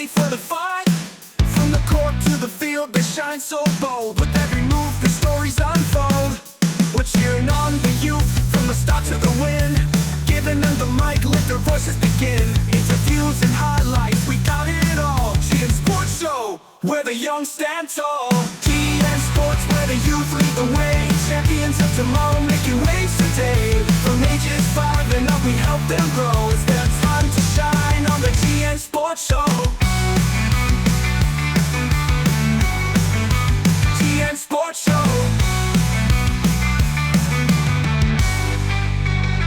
ready for the fight. From the court to the field, they shine so bold. With every move, the stories unfold. We're cheering on the youth from the start to the win. Giving them the mic, let their voices begin. Interviews and highlights, we got it all. GN Sports Show, where the young stand tall. GN Sports, where the youth lead the way. Champions of tomorrow, making waves today. From ages 5 and up, we help them grow. It's their time to shine on the GN Sports Show. GN Sports Show.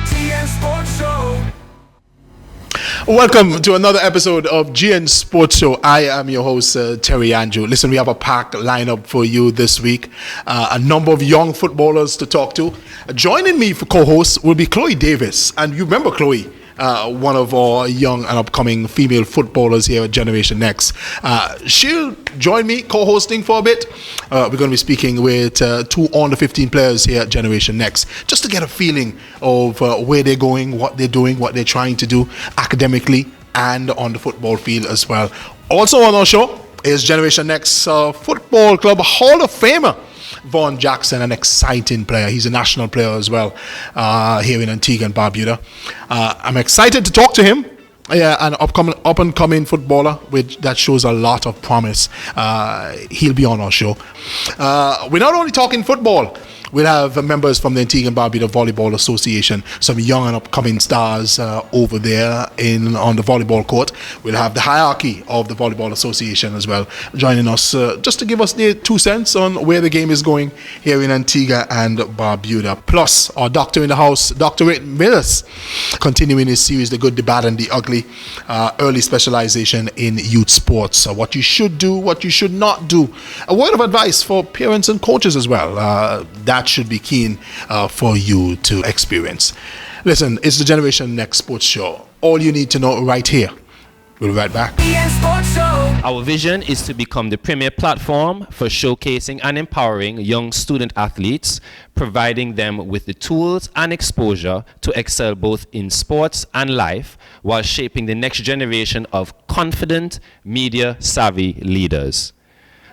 GN Sports Show. Welcome to another episode of GN Sports Show. I am your host, Terry Andrew. Listen, we have a packed lineup for you this week. A number of young footballers to talk to. Joining me for co-host will be Clowie Davis. And you remember Clowie, one of our young and upcoming female footballers here at Generation Next. She'll join me co-hosting for a bit. We're going to be speaking with two under-15 players here at Generation Next, just to get a feeling of where they're going, what they're doing, what they're trying to do academically and on the football field as well. Also on our show is Generation Next Football Club Hall of Famer Vaughn Jackson, an exciting player. He's a national player as well here in Antigua and Barbuda. I'm excited to talk to him. An up-and-coming footballer that shows a lot of promise. He'll be on our show. We're not only talking football. We'll have members from the Antigua and Barbuda Volleyball Association, some young and upcoming stars over there on the volleyball court. We'll have the hierarchy of the Volleyball Association as well, joining us just to give us their 2 cents on where the game is going here in Antigua and Barbuda. Plus, our doctor in the house, Dr. Millis, continuing his series, The Good, the Bad, and the Ugly, early specialization in youth sports. What you should do, what you should not do. A word of advice for parents and coaches as well. That should be keen for you to experience. Listen, it's the Generation Next Sports Show. All you need to know right here. We'll be right back. Our vision is to become the premier platform for showcasing and empowering young student athletes, providing them with the tools and exposure to excel both in sports and life, while shaping the next generation of confident, media-savvy leaders.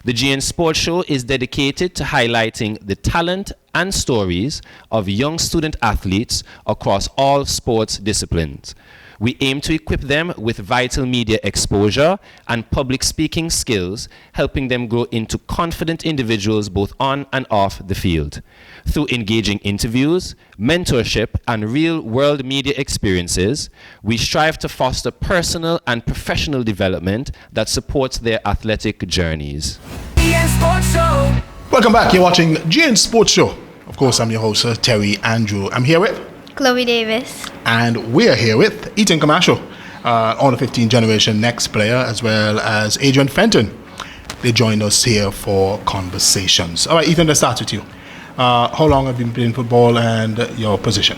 The GN Sports Show is dedicated to highlighting the talent and stories of young student athletes across all sports disciplines. We aim to equip them with vital media exposure and public speaking skills, helping them grow into confident individuals both on and off the field. Through engaging interviews, mentorship, and real-world media experiences, we strive to foster personal and professional development that supports their athletic journeys. Welcome back. You're watching GN Sports Show. Of course, I'm your host, Terry Andrew. I'm here with Clowie Davis. And we're here with Ethan Camacho, on 15 Generation Next player, as well as Adrian Fenton. They joined us here for conversations. All right, Ethan, let's start with you. How long have you been playing football and your position?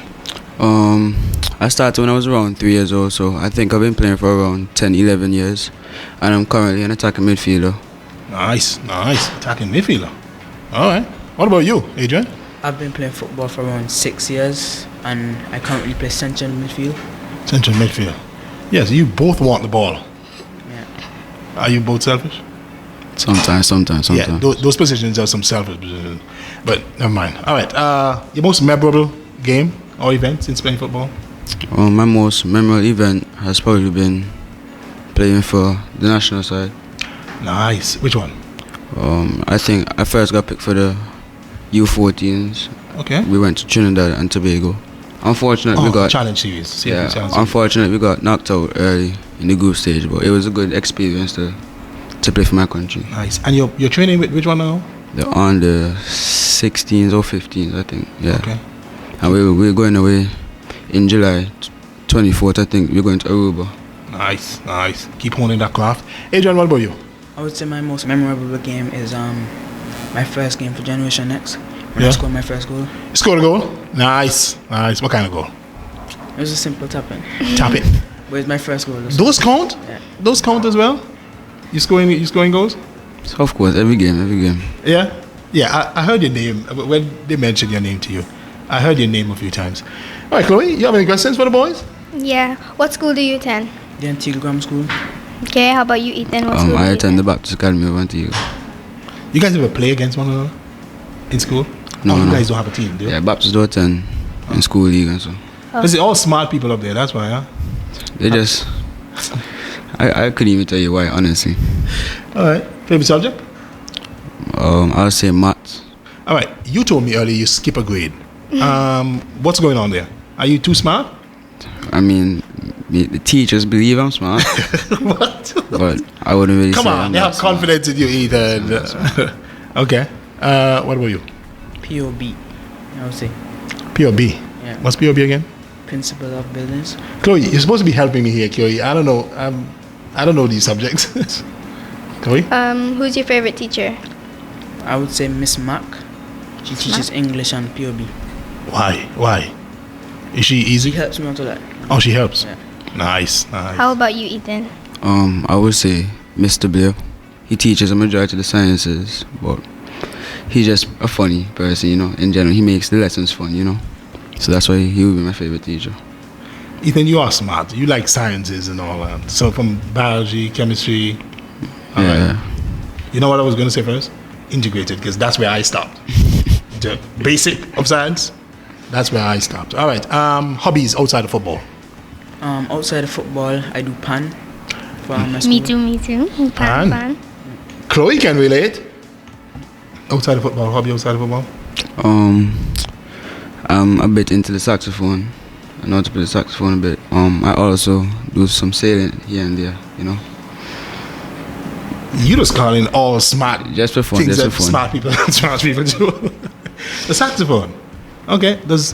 I started when I was around 3 years old, so I think I've been playing for around 10, 11 years. And I'm currently an attacking midfielder. Nice. Attacking midfielder. All right. What about you, Adrian? I've been playing football for around 6 years, and I currently play central midfield. Central midfield. Yes, you both want the ball. Yeah. Are you both selfish? Sometimes. Yeah, those positions are some selfish positions. But never mind. All right. Your most memorable game or event since playing football? My most memorable event has probably been playing for the national side. Nice. Which one? I think I first got picked for the U14s. Okay. We went to Trinidad and Tobago. Unfortunately, we got challenge series. Unfortunately, we got knocked out early in the group stage, but it was a good experience to play for my country. Nice. And you're training with which one now? They're on the 16s or 15s, I think. Yeah. Okay. And we're going away in July 24th. I think we're going to Aruba. Nice. Keep honing that craft. Adrian, what about you? I would say my most memorable game is my first game for Generation Next, when I scored my first goal. You scored a goal? Nice. What kind of goal? It was a simple tap-in. Tap it. But it's my first goal. Those count? Yeah. Those count as well? You scoring goals? So of course, every game. Yeah? Yeah, I heard your name. When they mentioned your name to you, I heard your name a few times. All right, Clowie, you have any questions for the boys? Yeah. What school do you attend? The Antigua Grammar School. Okay, how about you, Ethan? What school I do you attend the Baptist Academy of Antigua. You guys ever play against one another in school? No, You no. guys don't have a team, do you? Yeah, Baptist do attend in school league and so. Because they're all smart people up there, that's why, huh? They just, I couldn't even tell you why, honestly. All right. Favorite subject? I'll say maths. All right. You told me earlier you skip a grade. What's going on there? Are you too smart? I mean, the teachers believe I'm smart, What? but I wouldn't really Come say on, I'm they that have smart. confidence in you, Ethan. Okay. What about you? POB, I would say. POB. Yeah. What's POB again? Principle of buildings. Chloe, you're supposed to be helping me here, Chloe. I don't know. I don't know these subjects. Chloe? Who's your favorite teacher? I would say Miss Mac. She teaches English and POB. Why? Is she easy? She helps me out a lot. Oh, she helps. Yeah. Nice. How about you, Ethan? I would say Mr. Blair. He teaches a majority of the sciences, but he's just a funny person, you know. In general, he makes the lessons fun, you know. So that's why he would be my favorite teacher. Ethan, you are smart. You like sciences and all that. So from biology, chemistry. all Yeah. right. You know what I was going to say first? Integrated, because that's where I stopped. The basic of science. That's where I stopped. All right. Hobbies outside of football. Outside of football, I do pan for my school. Me too. Pan. Pan. Chloe can relate. Outside of football, hobby outside of football. I'm a bit into the saxophone. I know how to play the saxophone a bit. I also do some sailing here and there, you know. You just calling all smart Just for fun, things just that for fun. smart people do. The saxophone. Okay. Is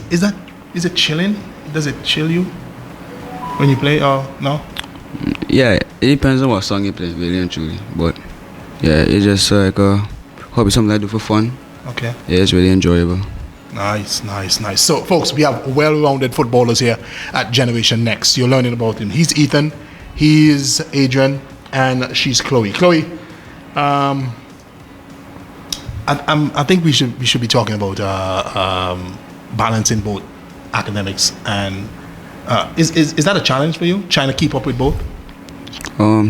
it chilling? Does it chill you when you play or no? Yeah, it depends on what song you play, really and truly. But yeah, it's just like a hobby, something I do for fun. Okay. Yeah, it's really enjoyable. Nice. So, folks, we have well-rounded footballers here at Generation Next. You're learning about him. He's Ethan, he's Adrian, and she's Chloe. Chloe, I think we should be talking about balancing both academics and is that a challenge for you? Trying to keep up with both?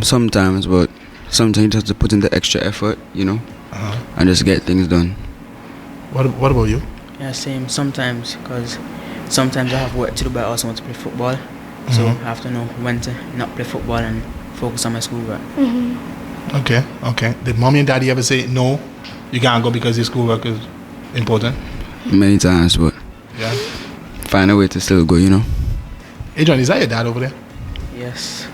Sometimes, but sometimes you just have to put in the extra effort, you know, and just get things done. What about you? Yeah, same. Sometimes, because sometimes I have work to do, but I also want to play football. So I have to know when to not play football and focus on my schoolwork. Okay. Did mommy and daddy ever say no? You can't go because your schoolwork is important. Many times, but Yeah. find a way to still go, you know. Adrian, is that your dad over there? Yes.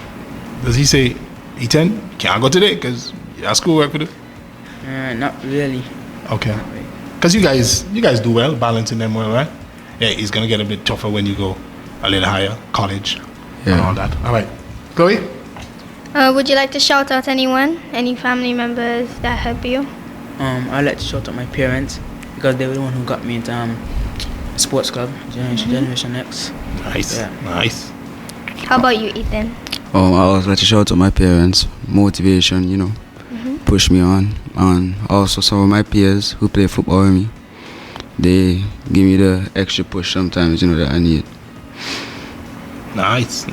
Does he say, Ethan, can't go today because you have schoolwork to do? Not really. Okay. Not really. Because you guys do well, balancing them well, right? Yeah, it's going to get a bit tougher when you go a little higher, college, and Yeah. all that. All right. Chloe? Would you like to shout out anyone? Any family members that help you? I'd like to shout out my parents because they were the one who got me into sports club, Generation X. Nice. Yeah. Nice. How about you, Ethan? I also like to shout out my parents, motivation, you know, push me on. And also some of my peers who play football with me, they give me the extra push sometimes, you know, that I need. Nice.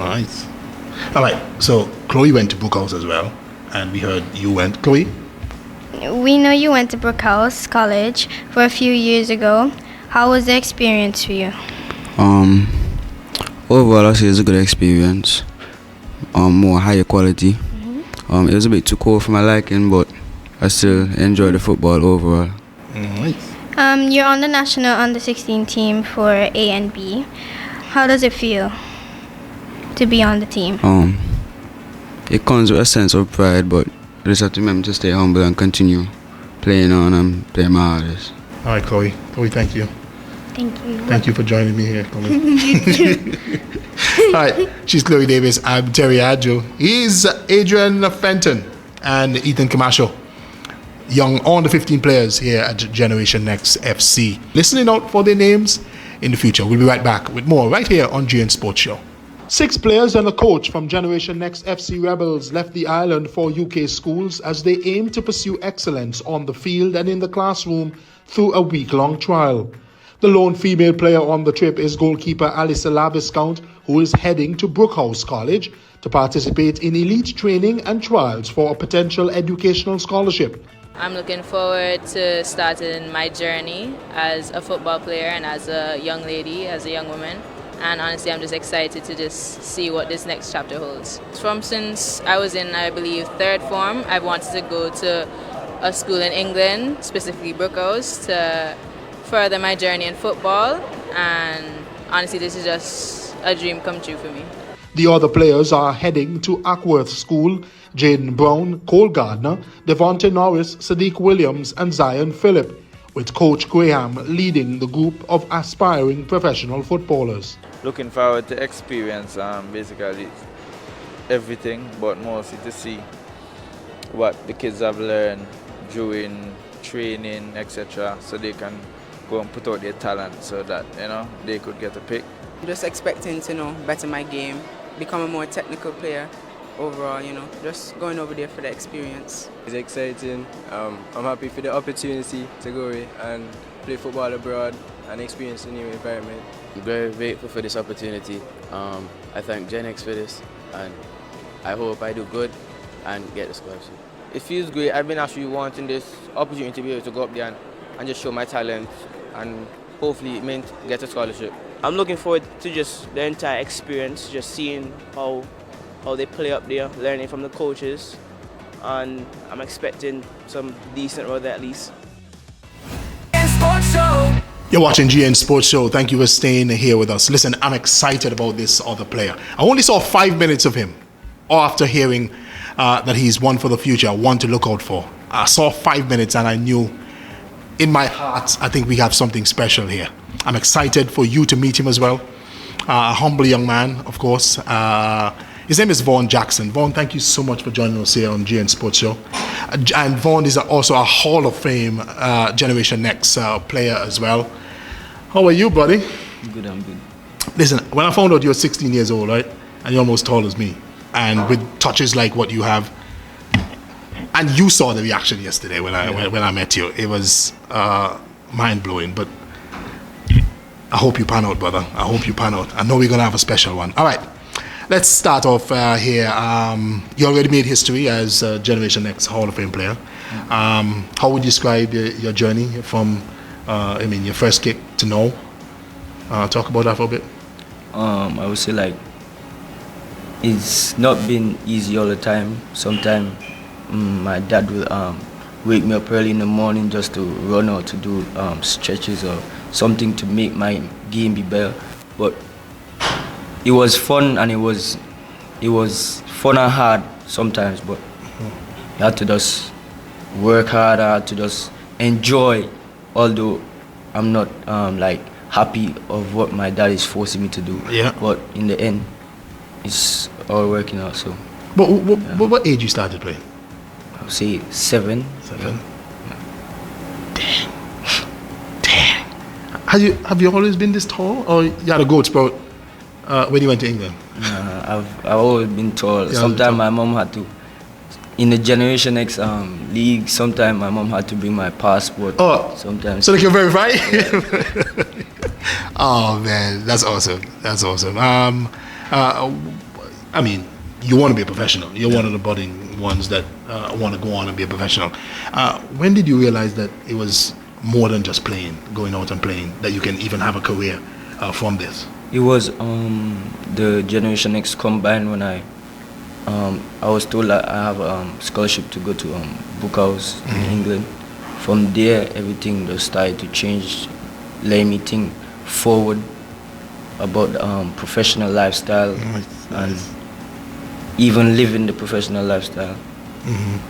All right. So, Chloe went to Brooke House as well. And we heard you went. Chloe? We know you went to Brooke House College for a few years ago. How was the experience for you? Overall, I say it's a good experience. More higher quality. It was a bit too cold for my liking, but I still enjoy the football overall. Nice. You're on the national under-16 team for A and B. How does it feel to be on the team? It comes with a sense of pride, but I just have to remember to stay humble and continue playing on and playing my hardest. All right, Chloe. Chloe, thank you. Thank you. Thank you for joining me here, Chloe. All right. She's Clowie Davis. I'm Terry Adjo. He's Adrian Fenton and Ethan Camacho. Young under 15 players here at Generation Next FC. Listening out for their names in the future. We'll be right back with more right here on GN Sports Show. 6 players and a coach from Generation Next FC Rebels left the island for UK schools as they aim to pursue excellence on the field and in the classroom through a week-long trial. The lone female player on the trip is goalkeeper Alyssa Laviscount, who is heading to Brooke House College to participate in elite training and trials for a potential educational scholarship. I'm looking forward to starting my journey as a football player and as a young lady, as a young woman. And honestly, I'm just excited to just see what this next chapter holds. Since I was in, I believe, third form, I've wanted to go to a school in England, specifically Brooke House, to further my journey in football. And honestly, this is just a dream come true for me. The other players are heading to Ackworth School: Jaden Brown, Cole Gardner, Devontae Norris, Sadiq Williams, and Zion Phillip, with Coach Graham leading the group of aspiring professional footballers. Looking forward to experience basically everything, but mostly to see what the kids have learned during training, etc., so they can go and put out their talent so that, you know, they could get a pick. Just expecting to, better my game, become a more technical player overall, just going over there for the experience. It's exciting. I'm happy for the opportunity to go away and play football abroad and experience a new environment. I'm very grateful for this opportunity. I thank GenX for this, and I hope I do good and get the scholarship. It feels great. I've been actually wanting this opportunity to be able to go up there and just show my talent and hopefully get a scholarship. I'm looking forward to just the entire experience, just seeing how they play up there, learning from the coaches, and I'm expecting some decent role there at least. You're watching GN Sports Show. Thank you for staying here with us. Listen, I'm excited about this other player. I only saw 5 minutes of him after hearing that he's one for the future, one to look out for. I saw 5 minutes and I knew in my heart, I think we have something special here. I'm excited for you to meet him as well. A humble young man, of course. His name is Vaughn Jackson. Vaughn, thank you so much for joining us here on GN Sports Show. And Vaughn is also a Hall of Fame Generation Next player as well. How are you, buddy? Good, I'm good. Listen, when I found out you were 16 years old, right, and you're almost tall as me, and with touches like what you have, and you saw the reaction yesterday when I met you, it was mind-blowing, but I hope you pan out, brother. I hope you pan out. I know we're going to have a special one. All right. Let's start off here. You already made history as a Generation Next Hall of Fame player. How would you describe your journey from, your first kick to now? Talk about that for a bit. I would say it's not been easy all the time. Sometimes my dad will wake me up early in the morning just to run out to do stretches or something to make my game be better. But it was fun, and it was fun and hard sometimes, but you had to just work hard. I had to just enjoy, although I'm not happy of what my dad is forcing me to do. Yeah. But in the end, it's all working out. So. But what age you started playing? I would say 7. 7. Yeah. Damn. Have you always been this tall, or you had a growth spurt when you went to England? I've always been tall. Sometimes my mom had to, in the Generation X league, sometimes my mom had to bring my passport. Oh, sometimes. So they can verify? Yeah. Oh man, that's awesome. That's awesome. You want to be a professional. You're one of the budding ones that want to go on and be a professional. When did you realize that it was more than just playing, going out and playing, that you can even have a career from this? It was the Generation X Combine when I was told that I have a scholarship to go to Brooke House in England. From there, everything just started to change, letting me think forward about the professional lifestyle and even living the professional lifestyle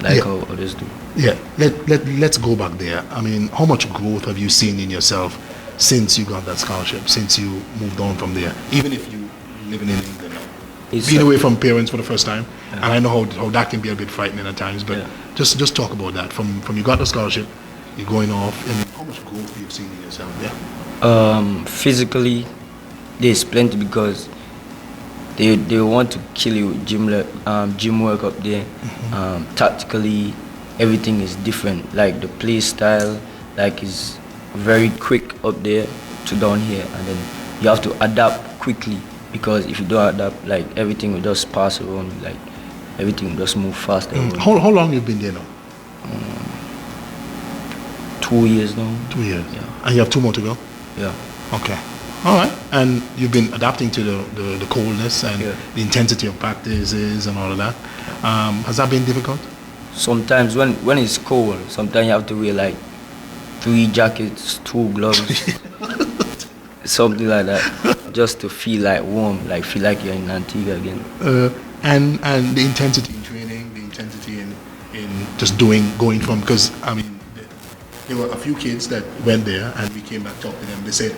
how others do. Yeah, let's go back there. I mean, how much growth have you seen in yourself since you got that scholarship, since you moved on from there, even if you living in England now? Being away from parents for the first time, and I know how that can be a bit frightening at times, but just talk about that. From you got the scholarship, you're going off, and how much growth have you seen in yourself there? Physically, there's plenty because they want to kill you with gym work up there. Tactically, everything is different. Like the play style, is very quick up there to down here, and then you have to adapt quickly because if you don't adapt, like everything will just pass around you, like everything will just move faster. How long you been there now? 2 years now. 2 years. Yeah. And you have 2 more to go? Yeah. Okay. All right. And you've been adapting to the coldness and the intensity of practices and all of that. Has that been difficult? Sometimes when it's cold, sometimes you have to wear like 3 jackets, 2 gloves, something like that, just to feel like warm, like feel like you're in Antigua again. And the intensity in training, the intensity in just going from, because I mean, there were a few kids that went there and we came back talking to them. They said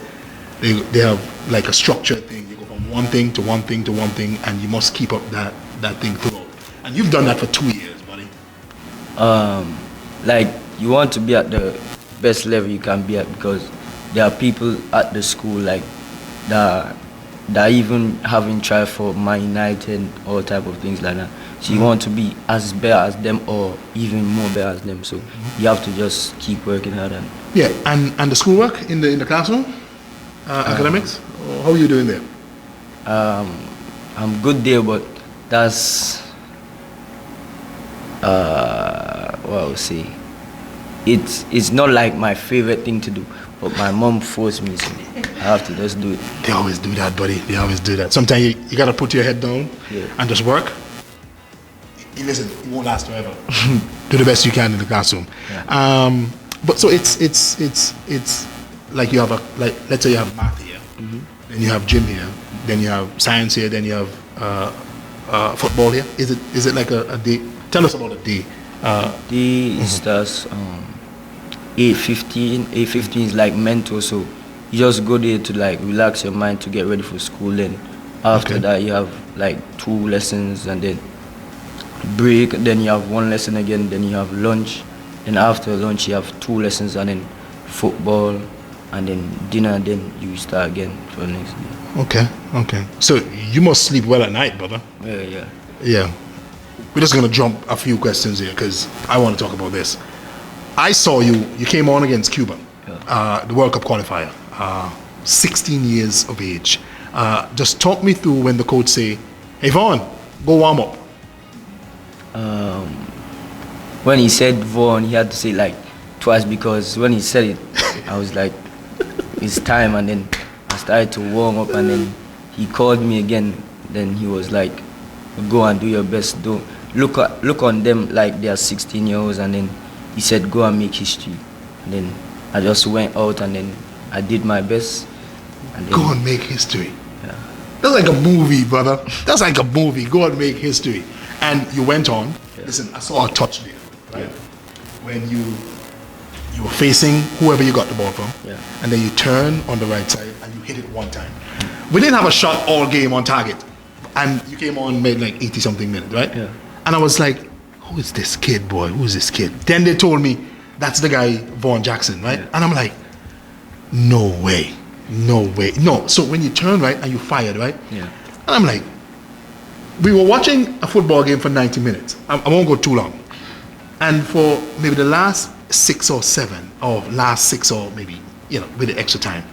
they have like a structured thing. You go from one thing to one thing to one thing, and you must keep up that thing throughout. And you've done that for 2 years, buddy. Like you want to be at the best level you can be at, because there are people at the school like that even having tried for Man United, all type of things like that. So you want to be as better as them or even more better as them. So you have to just keep working hard. Yeah, and the schoolwork in the classroom, academics, how are you doing there? I'm good there, but that's what I would say. It's not like my favorite thing to do, but my mom forced me, so I have to just do it. They always do that, buddy. They always do that. Sometimes you gotta put your head down and just work. Listen, it won't last forever. Do the best you can in the classroom. Yeah. But so it's like you have let's say you have math here, then you have gym here, then you have science here, then you have football here. Is it like a day? Tell us about a day. Day starts 8:15. 8:15 is like mental, so you just go there to like relax your mind to get ready for school. Then after that you have like 2 lessons, and then break, then you have 1 lesson again, then you have lunch, and after lunch you have 2 lessons, and then football, and then dinner, and then you start again for the next day. Okay. So you must sleep well at night, brother. Yeah. We're just gonna jump a few questions here because I want to talk about this. I saw you came on against Cuba, the World Cup qualifier, 16 years of age. Just talk me through when the coach say, "Hey Vaughn, go warm up." When he said Vaughn, he had to say like twice, because when he said it, I was like, it's time, and then I started to warm up, and then he called me again. Then he was like, go and do your best. Don't look on them like they are 16-year-olds, and then he said, go and make history. And then I just went out, and then I did my best. And then, go and make history. Yeah. That's like a movie, brother. That's like a movie. Go and make history. And you went on. Listen, I saw a touch there, right? When you were facing whoever you got the ball from, and then you turn on the right side and you hit it 1 time. We didn't have a shot all game on target, and you came on, made like 80-something minutes, right? Yeah. And I was like, who is this kid, boy? Who is this kid? Then they told me, that's the guy, Vaughn Jackson, right? And I'm like, no way. No. So when you turn right and you fired, right? Yeah. And I'm like, we were watching a football game for 90 minutes. I won't go too long. And for maybe the last 6 or 7, or last 6 or maybe, with the extra time,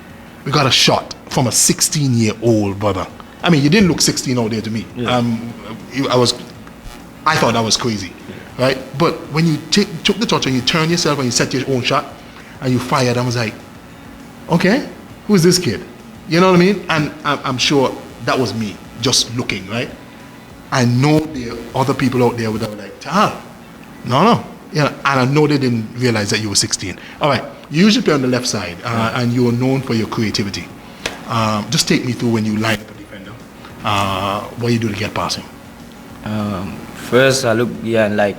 we got a shot from a 16-year-old brother. I mean, you didn't look 16 out there to me. Yeah. I thought that was crazy, right? But when you took the touch and you turned yourself and you set your own shot and you fired, I was like, okay, who's this kid? You know what I mean? And I'm sure that was me just looking, right? I know there are other people out there that were like, no. And I know they didn't realize that you were 16. All right, you usually play on the left side, and you are known for your creativity. Just take me through when you line up a defender, what you do to get past him. First, I look behind like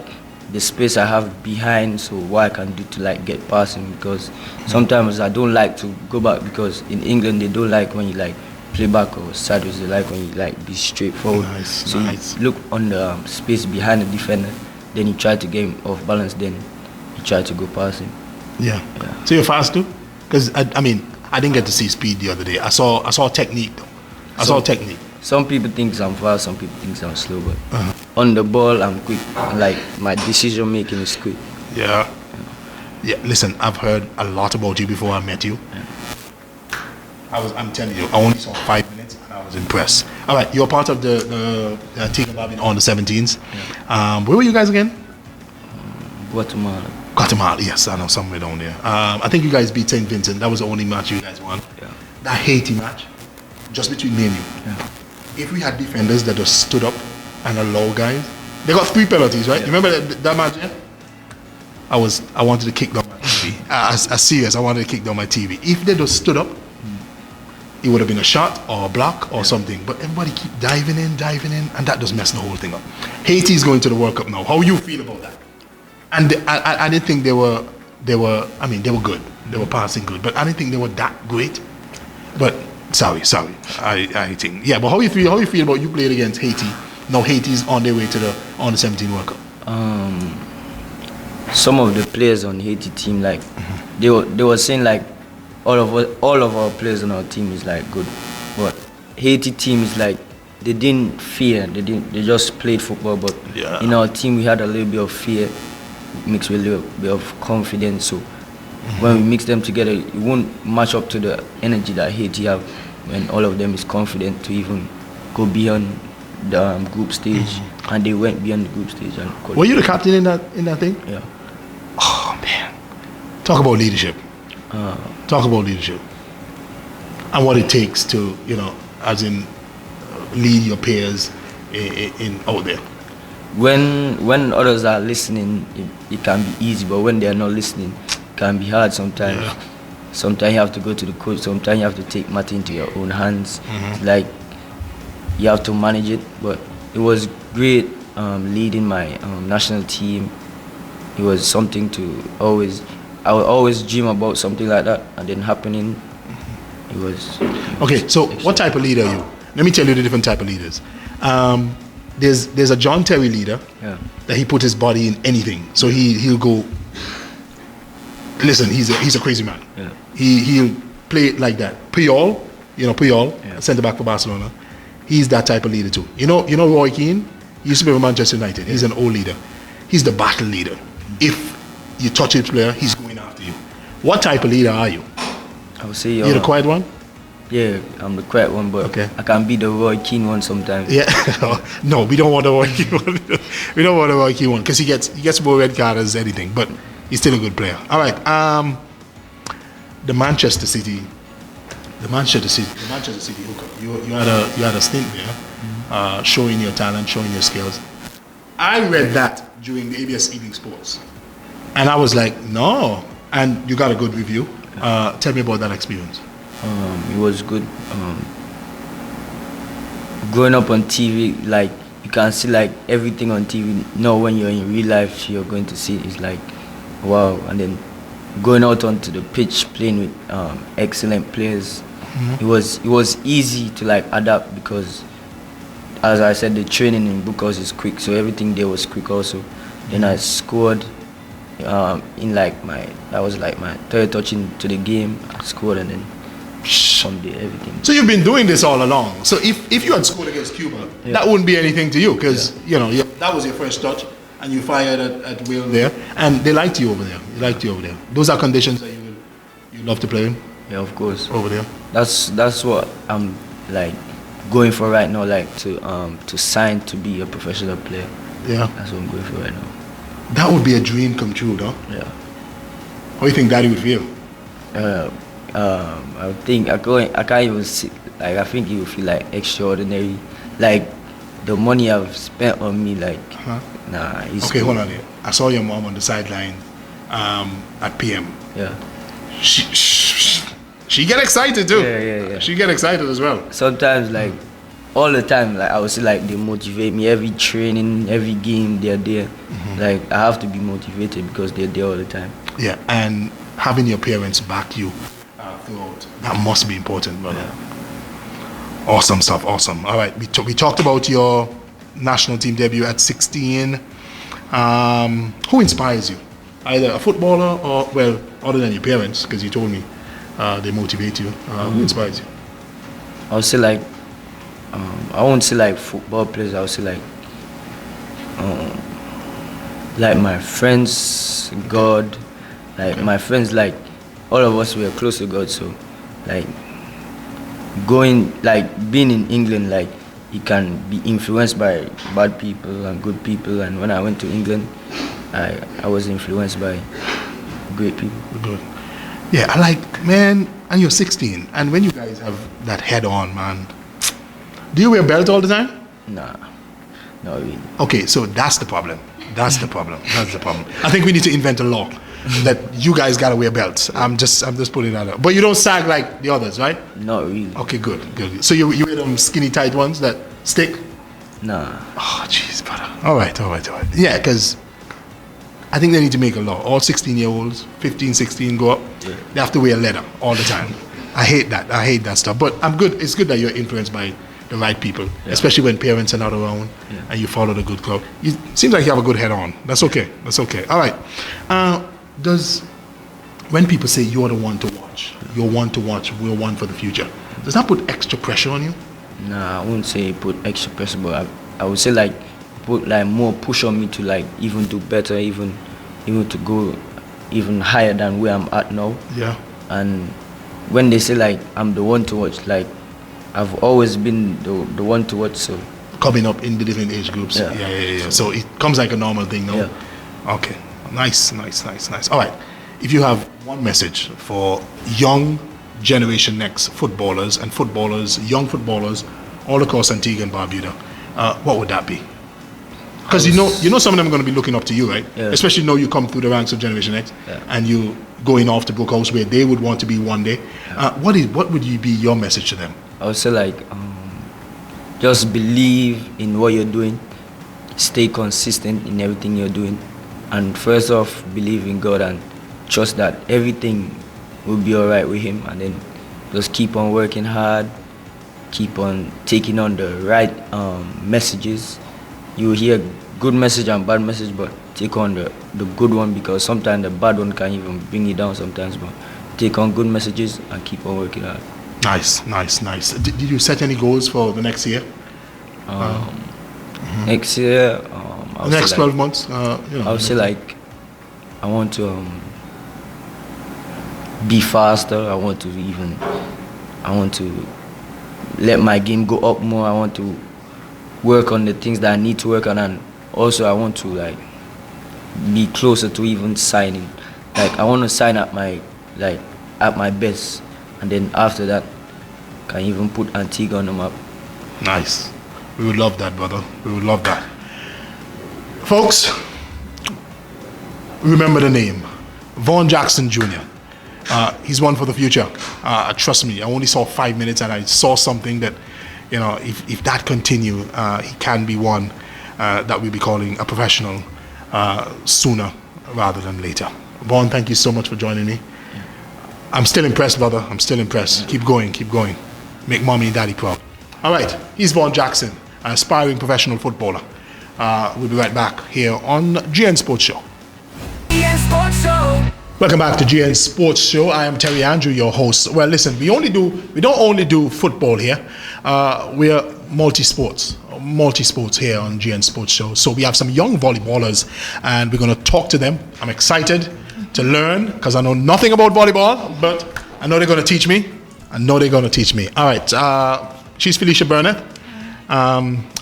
the space I have behind, so what I can do to like get past him, because sometimes I don't like to go back, because in England they don't like when you like play back or sideways. They like when you like be straightforward. So you look on the space behind the defender, then you try to get him off balance, then you try to go past him. Yeah. So you're fast too? Because I mean, I didn't get to see speed the other day. I saw technique though. I saw technique. Some people think I'm fast, some people think I'm slow, but on the ball I'm quick. Like my decision making is quick. Yeah. Listen, I've heard a lot about you before I met you. I'm telling you, I only saw 5 minutes and I was impressed. All right, you're part of the team involved on the 17s. Where were you guys again? Guatemala. Guatemala, yes, I know, somewhere down there. I think you guys beat St. Vincent. That was the only match you guys won. Yeah. That Haiti match, just between me and you. Yeah. If we had defenders that just stood up and allowed guys, they got 3 penalties, right? You remember that match? Yeah? I wanted to kick down my TV. As serious, I wanted to kick down my TV. If they just stood up, it would have been a shot or a block or something. But everybody keep diving in, and that just messed the whole thing up. Haiti is going to the World Cup now. How you feel about that? And I didn't think they were. I mean, they were good. They were passing good, but I didn't think they were that great. But sorry. I think But how you feel? How you feel about you played against Haiti? Now Haiti's on their way to the Under 17 World Cup. Some of the players on Haiti team, like they were saying like all of our players on our team is like good, but Haiti team is like they didn't fear. They just played football. But in our team we had a little bit of fear mixed with a little bit of confidence. So when we mix them together, it won't match up to the energy that Haiti have when all of them is confident to even go beyond the group stage, and they went beyond the group stage. And were you the captain in that thing? Yeah. Oh man, talk about leadership. Talk about leadership and what it takes to, as in lead your peers in out there. When others are listening, it can be easy, but when they are not listening, it can be hard sometimes. Yeah. Sometimes you have to go to the coach. Sometimes you have to take matter into your own hands. Like you have to manage it. But it was great leading my national team. It was something to always. I would always dream about something like that, and then happening. It was. Okay, so what type of leader are you? Let me tell you the different type of leaders. There's a John Terry leader that he put his body in anything. So he'll go. Listen, he's a crazy man. Yeah. He'll play it like that. Puyol, centre back for Barcelona. He's that type of leader too. You know Roy Keane? He used to be with Manchester United. He's an old leader. He's the battle leader. If you touch his player, he's going after you. What type of leader are you? I would say you're the quiet one? Yeah, I'm the quiet one, but I can be the Roy Keane one sometimes. Yeah, no, we don't want the Roy Keane one. We don't want the Roy Keane one because he gets more red cards as anything, but he's still a good player. All right, the Manchester City hookup. You had a stint there, showing your talent, showing your skills. I read that during the ABS Evening Sports, and I was like, no. And you got a good review. Tell me about that experience. It was good. Growing up on TV, like you can see like everything on TV. Now when you're in real life, you're going to see it's like, wow. And then going out onto the pitch, playing with excellent players, it was easy to like adapt because, as I said, the training in Brooke House is quick, so everything there was quick also. Then I scored in that was like my third touch into the game. I scored, and then from there everything. So you've been doing this all along. So if you had scored against Cuba, that wouldn't be anything to you because that was your first touch and you fired at will there, and they liked you over there. Those are conditions that you love to play in. Yeah, of course. Over there. That's what I'm like going for right now, like to sign to be a professional player. Yeah. That's what I'm going for right now. That would be a dream come true, though. Yeah. How do you think Daddy would feel? I think I can't even see. Like I think he would feel like extraordinary. Like the money I've spent on me, like nah. Okay, hold on here. I saw your mom on the sideline at PM. Yeah. She get excited too. Yeah. She get excited as well. Sometimes, like all the time, like I would say, like they motivate me. Every training, every game, they're there. Like I have to be motivated because they're there all the time. Yeah, and having your parents back you throughout, that must be important, brother. Yeah. Awesome stuff. Awesome. All right, we talked about your national team debut at 16. Who inspires you? Either a footballer or, well, other than your parents, because you told me they motivate you. Who inspires you? I would say like, I won't say like football players. I would say like my friends, God, like my friends, like all of us were close to God. So like being in England, like he can be influenced by bad people and good people. And when I went to England, I was influenced by great people. Good. Yeah, I like, man, and you're 16, and when you guys have that head on, man, do you wear a belt all the time? Nah, not really. Okay, so that's the problem. That's the problem. That's the problem. I think we need to invent a law that you guys gotta wear belts. I'm just putting that out. But you don't sag like the others, right? Not really. Okay, good. So you wear them skinny tight ones that stick? Nah. Oh, jeez, brother. All right. Yeah, because I think they need to make a law. All 16-year-olds, 15, 16, go up. Yeah. They have to wear leather all the time. I hate that stuff. But I'm good. It's good that you're influenced by the right people, especially when parents are not around and you follow the good club. It seems like you have a good head on. That's okay. All right. When people say you're the one to watch, we're one for the future, does that put extra pressure on you? Nah, I wouldn't say put extra pressure, but I would say like put like more push on me to like even do better, even to go even higher than where I'm at now. Yeah. And when they say like I'm the one to watch, like I've always been the one to watch. So coming up in the different age groups. Yeah. So it comes like a normal thing, no? Yeah. Okay. Nice. All right. If you have one message for young Generation Next footballers and young footballers all across Antigua and Barbuda, what would that be? Because you know some of them are going to be looking up to you, right? Yeah. Especially now you come through the ranks of Generation X and you going off to Brooke House where they would want to be one day. What would be your message to them? I would say like just believe in what you're doing, stay consistent in everything you're doing, and first off believe in God and trust that everything will be all right with Him, and then just keep on working hard, keep on taking on the right messages. You hear good message and bad message, but take on the good one, because sometimes the bad one can even bring you down sometimes, but take on good messages and keep on working hard. Nice. Did you set any goals for the next year? Next year, the next 12 months? I would say like I want to be faster. I want to let my game go up more. I want to work on the things that I need to work on, and also I want to like be closer to even signing. Like I want to sign at my best, and then after that can even put Antigua on the map. Nice. We would love that, brother. We would love that. Folks, remember the name, Vaughn Jackson Jr. He's one for the future. Trust me, I only saw 5 minutes and I saw something that, if that continue, he can be one that we'll be calling a professional sooner rather than later. Vaughn, thank you so much for joining me. I'm still impressed, brother. I'm still impressed. Keep going. Make mommy and daddy proud. All right, he's Vaughn Jackson, an aspiring professional footballer. We'll be right back here on GN Sports Show. GN Sports Show. Welcome back to GN Sports Show. I am Terry Andrew, your host. Well, listen, we don't only do football here. We are multi-sports here on GN Sports Show. So we have some young volleyballers, and we're going to talk to them. I'm excited to learn because I know nothing about volleyball, but I know they're going to teach me. All right, she's Felicia Burnett.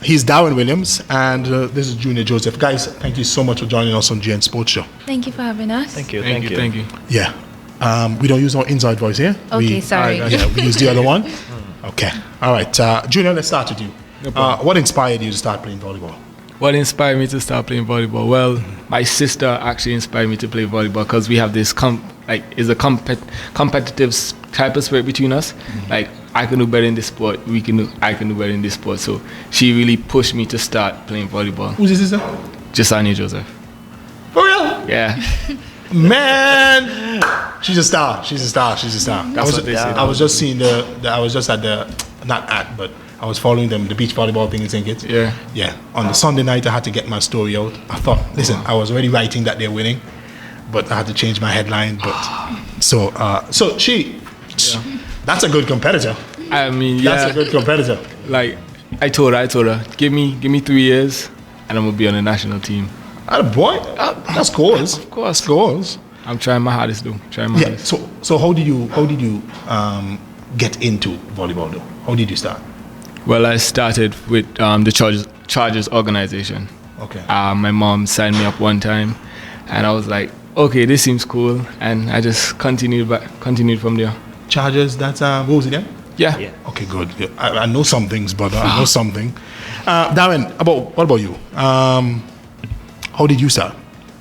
He's Darren Williams, and this is Junior Joseph. Guys, thank you so much for joining us on GN Sports Show. Thank you for having us. Thank you. Yeah. We don't use our inside voice here. Okay, sorry. We use the other one. Okay. All right. Junior, let's start with you. What inspired you to start playing volleyball? What inspired me to start playing volleyball? Well, my sister actually inspired me to play volleyball because we have this competitive type of spirit between us. Mm-hmm. Like, I can do better in this sport. I can do better in this sport. So she really pushed me to start playing volleyball. Who's your sister? Jasania Joseph. For real? Yeah. Man, she's a star. That's what they say. I was just seeing I was following them, the beach volleyball thing in St. Kitts. Yeah. On the Sunday night, I had to get my story out. I thought, listen, I was already writing that they're winning, but I had to change my headline. But so she, that's a good competitor. I mean, that's a good competitor. Like I told her, give me 3 years, and I'm gonna be on the national team. Boy, that's goals. Of course, goals. I'm trying my hardest, though. So how did you get into volleyball, though? How did you start? Well, I started with the Chargers organization. Okay. My mom signed me up one time, and I was like, okay, this seems cool, and I just continued from there. Chargers, that's what was it again? Yeah. Okay, good. Yeah, I know some things, but I know something. Darren, what about you? How did you start?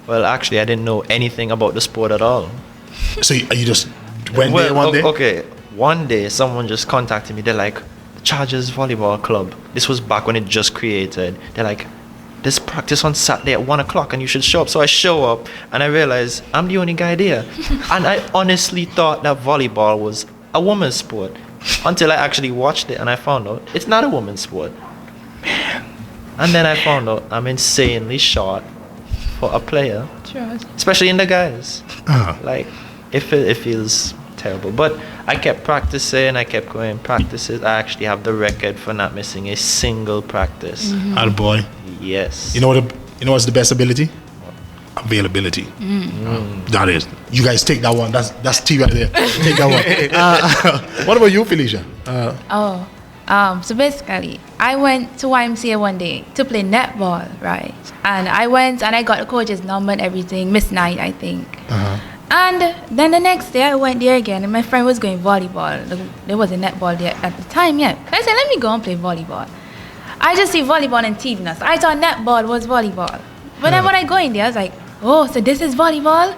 Well, actually, I didn't know anything about the sport at all. So you just went there one day? Okay. One day, someone just contacted me. They're like, Chargers Volleyball Club. This was back when it just created. They're like, there's practice on Saturday at 1 o'clock and you should show up. So I show up and I realize I'm the only guy there. And I honestly thought that volleyball was a woman's sport until I actually watched it and I found out it's not a woman's sport. Man. And then I found out I'm insanely short for a player, especially in the guys. Like, it feels terrible. But I kept practicing, I kept going practices. I actually have the record for not missing a single practice. Attaboy. Yes. You know what's the best ability? Availability. That is. You guys take that one. That's T right there. Take that one. What about you, Felicia? So basically, I went to YMCA one day to play netball, right? And I went and I got the coach's number and everything, Miss Knight, I think. And then the next day I went there again and my friend was going volleyball. There was a netball there at the time, yeah. I said, let me go and play volleyball. I just see volleyball on TV now. So I thought netball was volleyball. But then when I go in there, I was like, oh, so this is volleyball?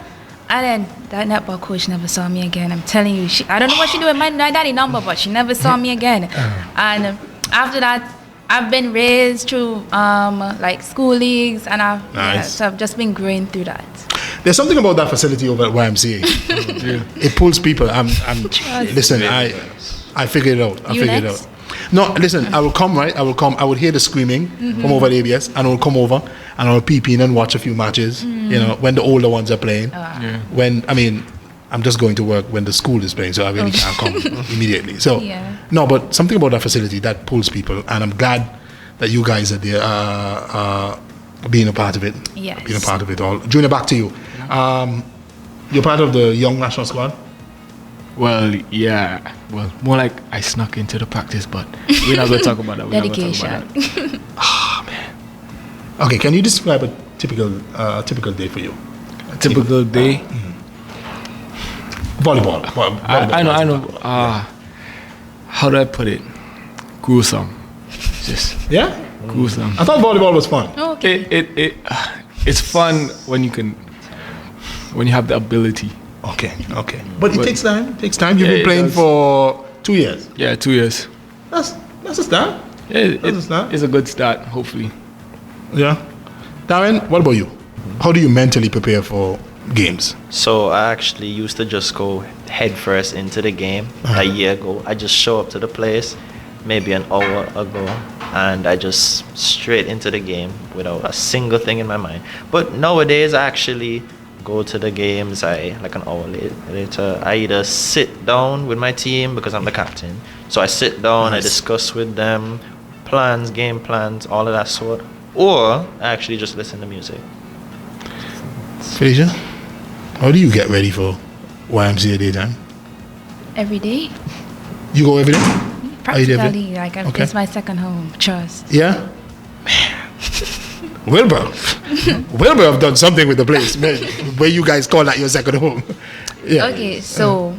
And then that netball coach never saw me again. I'm telling you, I don't know what she did with my daddy number, but she never saw me again. And after that, I've been raised through like school leagues, and so I've just been growing through that. There's something about that facility over at YMCA. It pulls people. Listen, I figured it out. I figured it out. No, listen, I will come, right? I would hear the screaming from over at ABS, and I will come over and I will peep in and watch a few matches, you know, when the older ones are playing. I'm just going to work when the school is playing, so I really can't come immediately. So, no, but something about that facility that pulls people, and I'm glad that you guys are there, being a part of it. Yes. Being a part of it all. Junior, back to you. You're part of the young national squad? Well, yeah. Well, more like I snuck into the practice, but we're not going to talk about that. Dedication. Man. Okay, can you describe a typical day for you? A typical day? Volleyball. I know. How do I put it? Gruesome. Just gruesome. I thought volleyball was fun. Okay. It's fun when you have the ability. Okay. But it takes time. You've been playing for 2 years. Yeah, 2 years. That's a start. Yeah, it's a good start, hopefully. Yeah. Darren, what about you? How do you mentally prepare for games? So I actually used to just go head first into the game a year ago. I just show up to the place maybe an hour ago and I just straight into the game without a single thing in my mind. But nowadays I actually go to the games, like an hour later, I either sit down with my team because I'm the captain. So I sit down, I discuss with them plans, game plans, all of that sort. Or I actually just listen to music. Felicia, how do you get ready for YMCA daytime? Every day. You go every day? Practically, it's my second home, trust. Yeah? Man. Wilbur have done something with the place, man, where you guys call that your second home. Yeah. Okay, so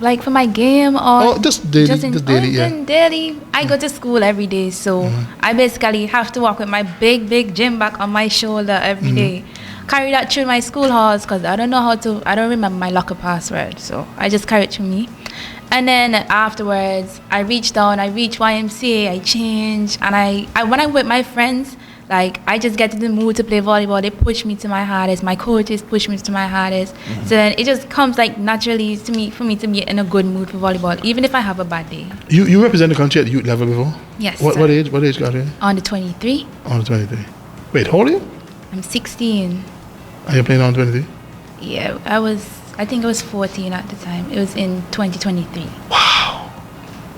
like for my game or just daily, daily, I go to school every day, so I basically have to walk with my big gym bag on my shoulder every day. Carry that through my school halls because I don't remember my locker password, so I just carry it through me. And then afterwards, I reach YMCA, I change, and I when I'm with my friends, like I just get in the mood to play volleyball. They push me to my hardest. My coaches push me to my hardest. So then it just comes like naturally to me for me to be in a good mood for volleyball, even if I have a bad day. You represent the country at youth level before? Yes. What age got you? On the 23. On the 23. Wait, how old are you? I'm 16. Are you playing on 23? Yeah, I think I was 14 at the time. It was in 2023. Wow.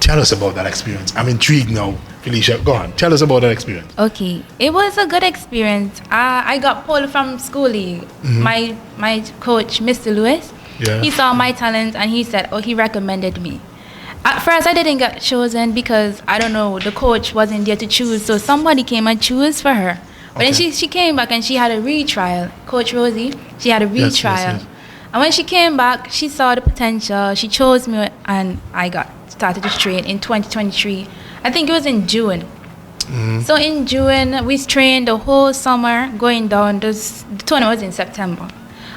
Tell us about that experience. I'm intrigued now, Felicia. Go on. Tell us about that experience. Okay. It was a good experience. I got pulled from school league. My coach, Mr. Lewis, he saw my talent and he said, he recommended me. At first, I didn't get chosen because, I don't know, the coach wasn't there to choose. So somebody came and chose for her. But then she came back and she had a retrial. Coach Rosie, she had a retrial. Yes. And when she came back, she saw the potential. She chose me and I started to train in 2023. I think it was in June. So in June, we trained the whole summer going down. The tournament was in September.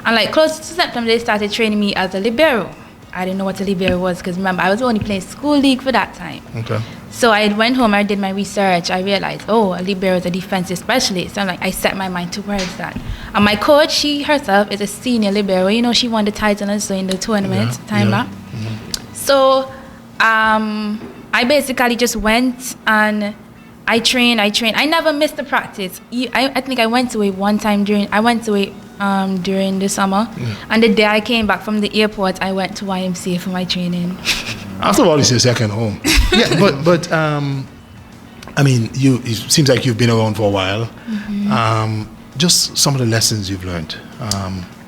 And like close to September, they started training me as a libero. I didn't know what a libero was because remember, I was only playing school league for that time. Okay. So I went home, I did my research. I realized, oh, a libero is a defensive specialist. So I set my mind towards that. And my coach, she herself is a senior libero. You know, she won the title also in the tournament back. So I basically just went and I trained. I never missed a practice. I think I went away one time during the summer. And the day I came back from the airport, I went to YMCA for my training. After all, it's your second home. Yeah, but I mean, it seems like you've been around for a while. Just some of the lessons you've learned.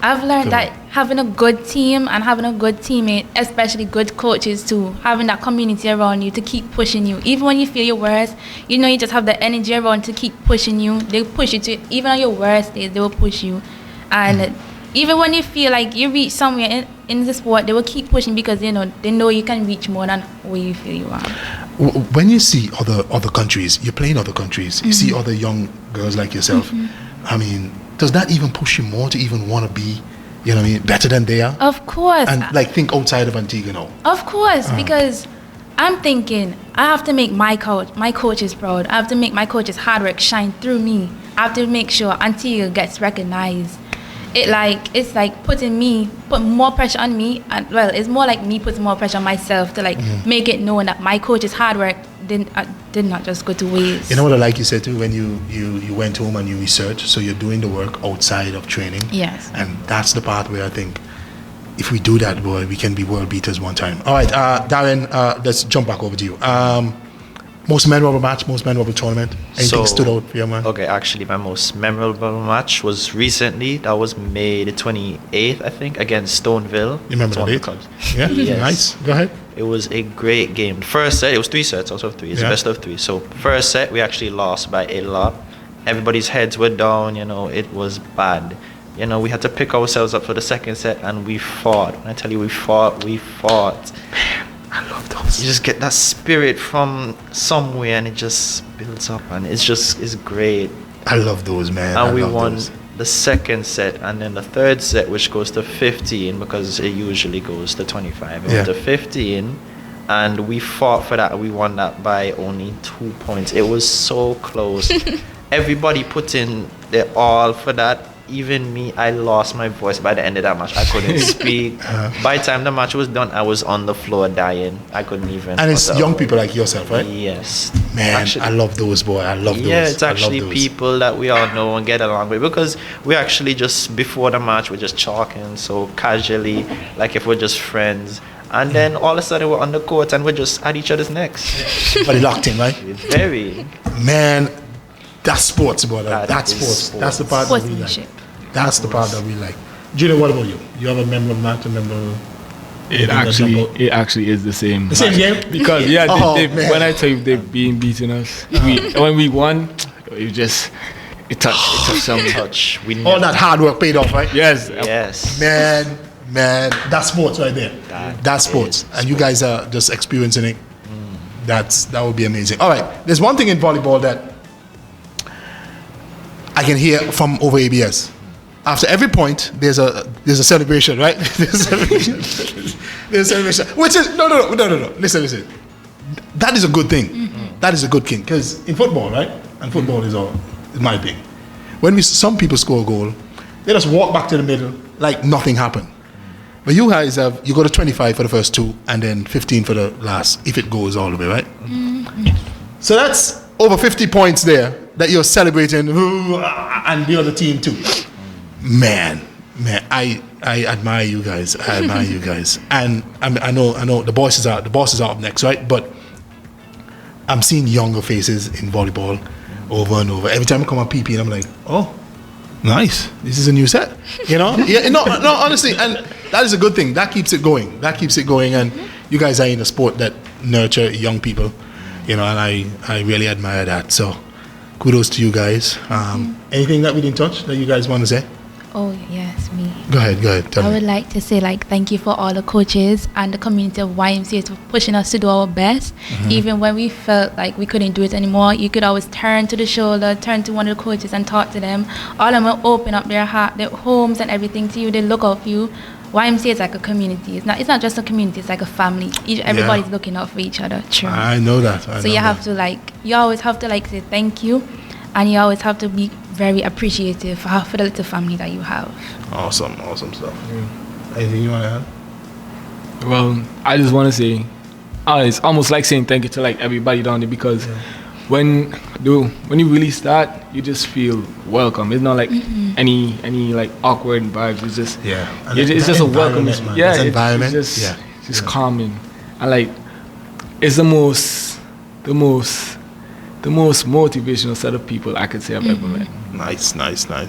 I've learned that having a good team and having a good teammate, especially good coaches too, having that community around you to keep pushing you. Even when you feel your worst, you know you just have the energy around to keep pushing you. They'll push you to, even on your worst days, they will push you. And even when you feel like you reach somewhere in the sport, they will keep pushing because they know you can reach more than where you feel you are. When you see other countries, you play in other countries, you see other young girls like yourself, I mean, does that even push you more to even want to be, you know what I mean, better than they are? Of course. And like think outside of Antigua now. Of course, because I'm thinking I have to make my coaches proud. I have to make my coaches' hard work shine through me. I have to make sure Antigua gets recognized. It's like put more pressure on me, and well, it's more like me putting more pressure on myself to make it known that my coach's hard work did not just go to waste. You know what I like you said too, when you went home and you researched, so you're doing the work outside of training. Yes. And that's the part where I think if we do that, boy, we can be world beaters one time. All right, Darren, let's jump back over to you. Most memorable match, most memorable tournament. Anything stood out for you, man? Okay, actually, my most memorable match was recently. That was May the 28th, I think, against Stoneville. You remember the date? Yeah, yes. Nice. Go ahead. It was a great game. First set, it was 3 sets out of 3. It's the best of 3. So first set, we actually lost by a lot. Everybody's heads were down. It was bad. We had to pick ourselves up for the second set, and we fought. When I tell you we fought. I love those. You just get that spirit from somewhere and it just builds up and it's great. I love those, man. And we won the second set and then the third set, which goes to 15 because it usually goes to 25. It went to 15 and we fought for that. We won that by only 2 points. It was so close. Everybody put in their all for that. Even me, I lost my voice by the end of that match. I couldn't speak. By the time the match was done, I was on the floor dying. I couldn't even. And it's young people like yourself, right? Yes. Man, actually, I love those, boy. I love those. Yeah, it's actually people that we all know and get along with because we actually just, before the match, we're just talking so casually, like if we're just friends. And then all of a sudden we're on the court and we're just at each other's necks. But it locked in, right? Very. Man, that's sports, brother. That's sports. That's the part that we like. That's the part that we like. Junior, what about you? You have a memorable match, a memorable... It actually is the same. The same game? Because, when I tell you they've been beating us, when we won, it touched something. All that hard work paid off, right? Yes. Yes. Man, that's sports right there. That's sports. And you guys are just experiencing it. That would be amazing. All right, there's one thing in volleyball that I can hear from over ABS. After every point, there's a celebration, right? There's a celebration. Which is no. Listen. That is a good thing. That is a good thing because in football, right? And football is my thing. When some people score a goal, they just walk back to the middle like nothing happened. But you guys you go to 25 for the first 2 and then 15 for the last, if it goes all the way, right? So that's over 50 points there that you're celebrating, and the other team too. Man, I admire you guys. And I know the bosses are up next, right? But I'm seeing younger faces in volleyball over and over. Every time I come on PP, and I'm like, oh, nice. This is a new set. No, honestly, and that is a good thing. That keeps it going. And you guys are in a sport that nurture young people, you know, and I really admire that. So kudos to you guys. Anything that we didn't touch that you guys want to say? Oh, yes, me. Go ahead. Tell I me. would like to say, like, thank you for all the coaches and the community of YMCA for pushing us to do our best. Even when we felt like we couldn't do it anymore, you could always turn to the shoulder, turn to one of the coaches and talk to them. All of them will open up their heart, their homes and everything to you. They look out for you. YMCA is like a community. It's not just a community, it's like a family. Everybody's looking out for each other. True. I know that. So you have to, like, you always have to, like, say thank you. And you always have to be very appreciative for the little family that you have. Awesome stuff. Anything you want to add? Well, I just want to say, it's almost like saying thank you to like everybody down there, because when you really start, you just feel welcome. It's not like any like awkward vibes. It's just it's just a welcome. Environment. It's just calming, and like it's the most motivational set of people I could say I've ever met. Nice.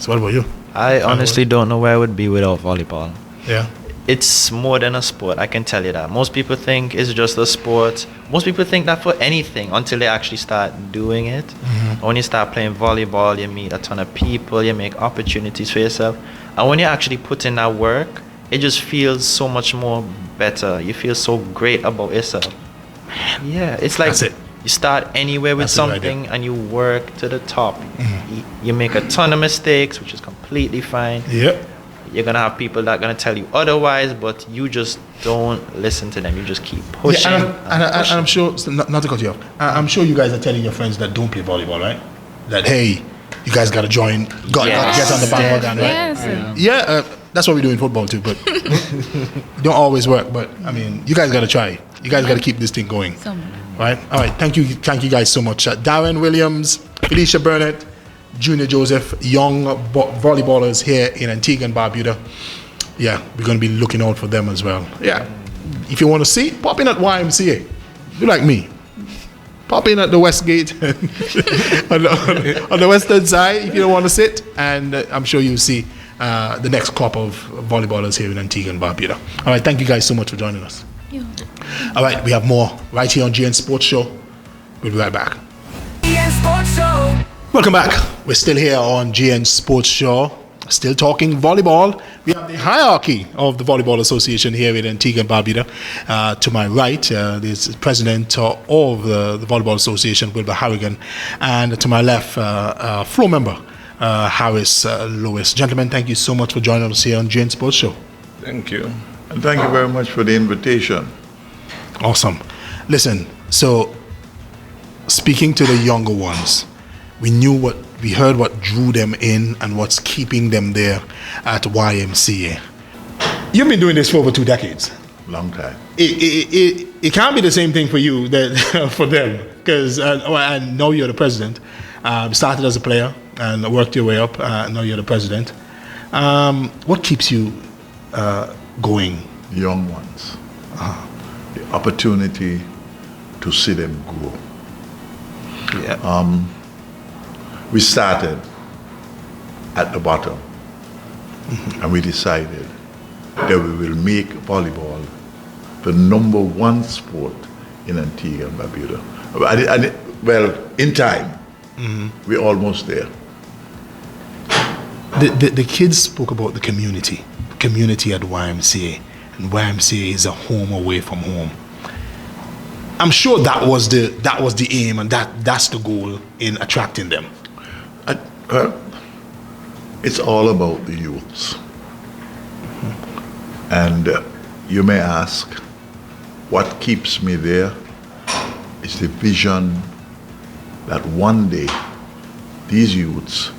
What about you? I honestly don't know where I would be without volleyball. Yeah. It's more than a sport, I can tell you that. Most people think it's just a sport. Most people think that for anything until they actually start doing it. When you start playing volleyball, you meet a ton of people, you make opportunities for yourself. And when you actually put in that work, it just feels so much more better. You feel so great about yourself. Yeah, it's like That's it. You start anywhere with something and you work to the top. You make a ton of mistakes, which is completely fine. Yep. You're going to have people that are going to tell you otherwise, but you just don't listen to them. You just keep pushing. And I'm sure, not to cut you off, I'm sure you guys are telling your friends that don't play volleyball, right? That, hey, you guys got to join, get on the bandwagon, right? Yeah, that's what we do in football too, but it don't always work. But, I mean, you guys got to try. You guys got to keep this thing going. Right? All right. Thank you guys so much. Darren Williams, Felicia Burnett, Junior Joseph, young volleyballers here in Antigua and Barbuda. Yeah, we're going to be looking out for them as well. Yeah. If you want to see, pop in at YMCA. Do like me. Pop in at the Westgate on the western side if you don't want to sit. And I'm sure you'll see the next crop of volleyballers here in Antigua and Barbuda. All right. Thank you guys so much for joining us. All right, we have more right here on GN Sports Show. We'll be right back. GN Sports Show. Welcome back. We're still here on GN Sports Show, still talking volleyball. We have the hierarchy of the Volleyball Association here in Antigua and Barbuda. To my right, there's the president of the Volleyball Association, Wilbur Harrigan, and to my left, floor member, Harris Lewis. Gentlemen, thank you so much for joining us here on GN Sports Show. Thank you. And thank you very much for the invitation. Awesome. Listen, so speaking to the younger ones, we heard what drew them in and what's keeping them there at YMCA. You've been doing this for over 2 decades. Long time. It can't be the same thing for you that for them, because I know you're the president. Started as a player and worked your way up. Now you're the president. What keeps you going? Young ones. The opportunity to see them grow. Yeah. We started at the bottom, and we decided that we will make volleyball the #1 sport in Antigua and Barbuda. Well, in time, we're almost there. The kids spoke about the community at YMCA, and YMCA is a home away from home. I'm sure that was the aim, and that's the goal in attracting them. Well, it's all about the youths. And you may ask, what keeps me there is the vision that one day these youths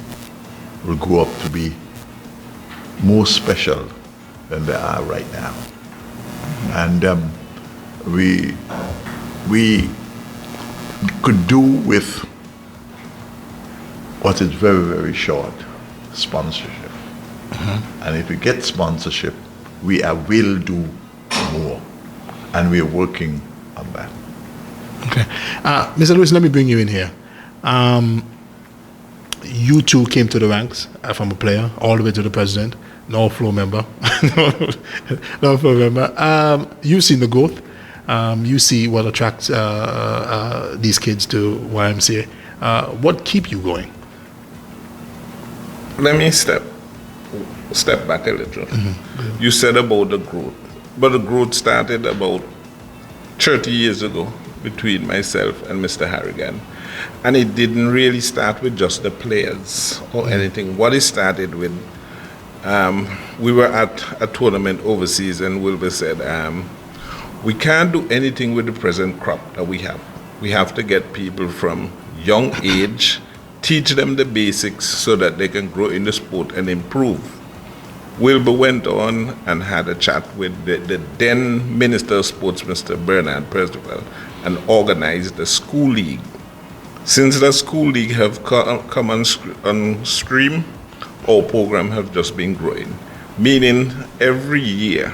will grow up to be more special than they are right now. And we could do with what is very, very short, sponsorship. And if we get sponsorship, we will do more. And we are working on that. Okay. Mr. Lewis, let me bring you in here. You two came to the ranks from a player all the way to the president, no floor member. No floor member. You've seen the growth. You see what attracts these kids to YMCA. What keep you going? Let me step back a little. You said about the growth, but the growth started about 30 years ago between myself and Mr. Harrigan. And it didn't really start with just the players or anything. What it started with, we were at a tournament overseas, and Wilbur said, we can't do anything with the present crop that we have. We have to get people from young age, teach them the basics so that they can grow in the sport and improve. Wilbur went on and had a chat with the then Minister of Sports, Mr. Bernard Percival, and organized the school league. Since the school league have come on stream, our program have just been growing. Meaning every year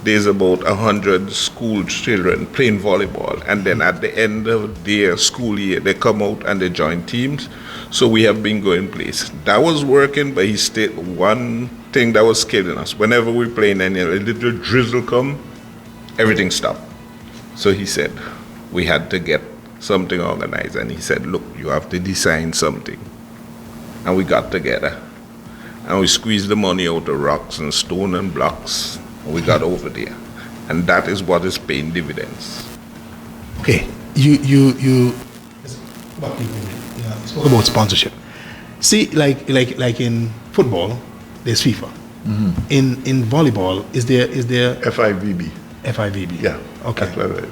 there's about 100 school children playing volleyball, and then at the end of their school year they come out and they join teams. So we have been going place. That was working, but he stated one thing that was killing us. Whenever we play and a little drizzle come, everything stopped. So he said we had to get something organized, and he said, look, you have to design something. And we got together and we squeezed the money out of rocks and stone and blocks, and we got over there. And that is what is paying dividends. Okay, you spoke about sponsorship. See, like in football, there's FIFA. In volleyball, is there FIVB? FIVB. Yeah. Okay. That's right.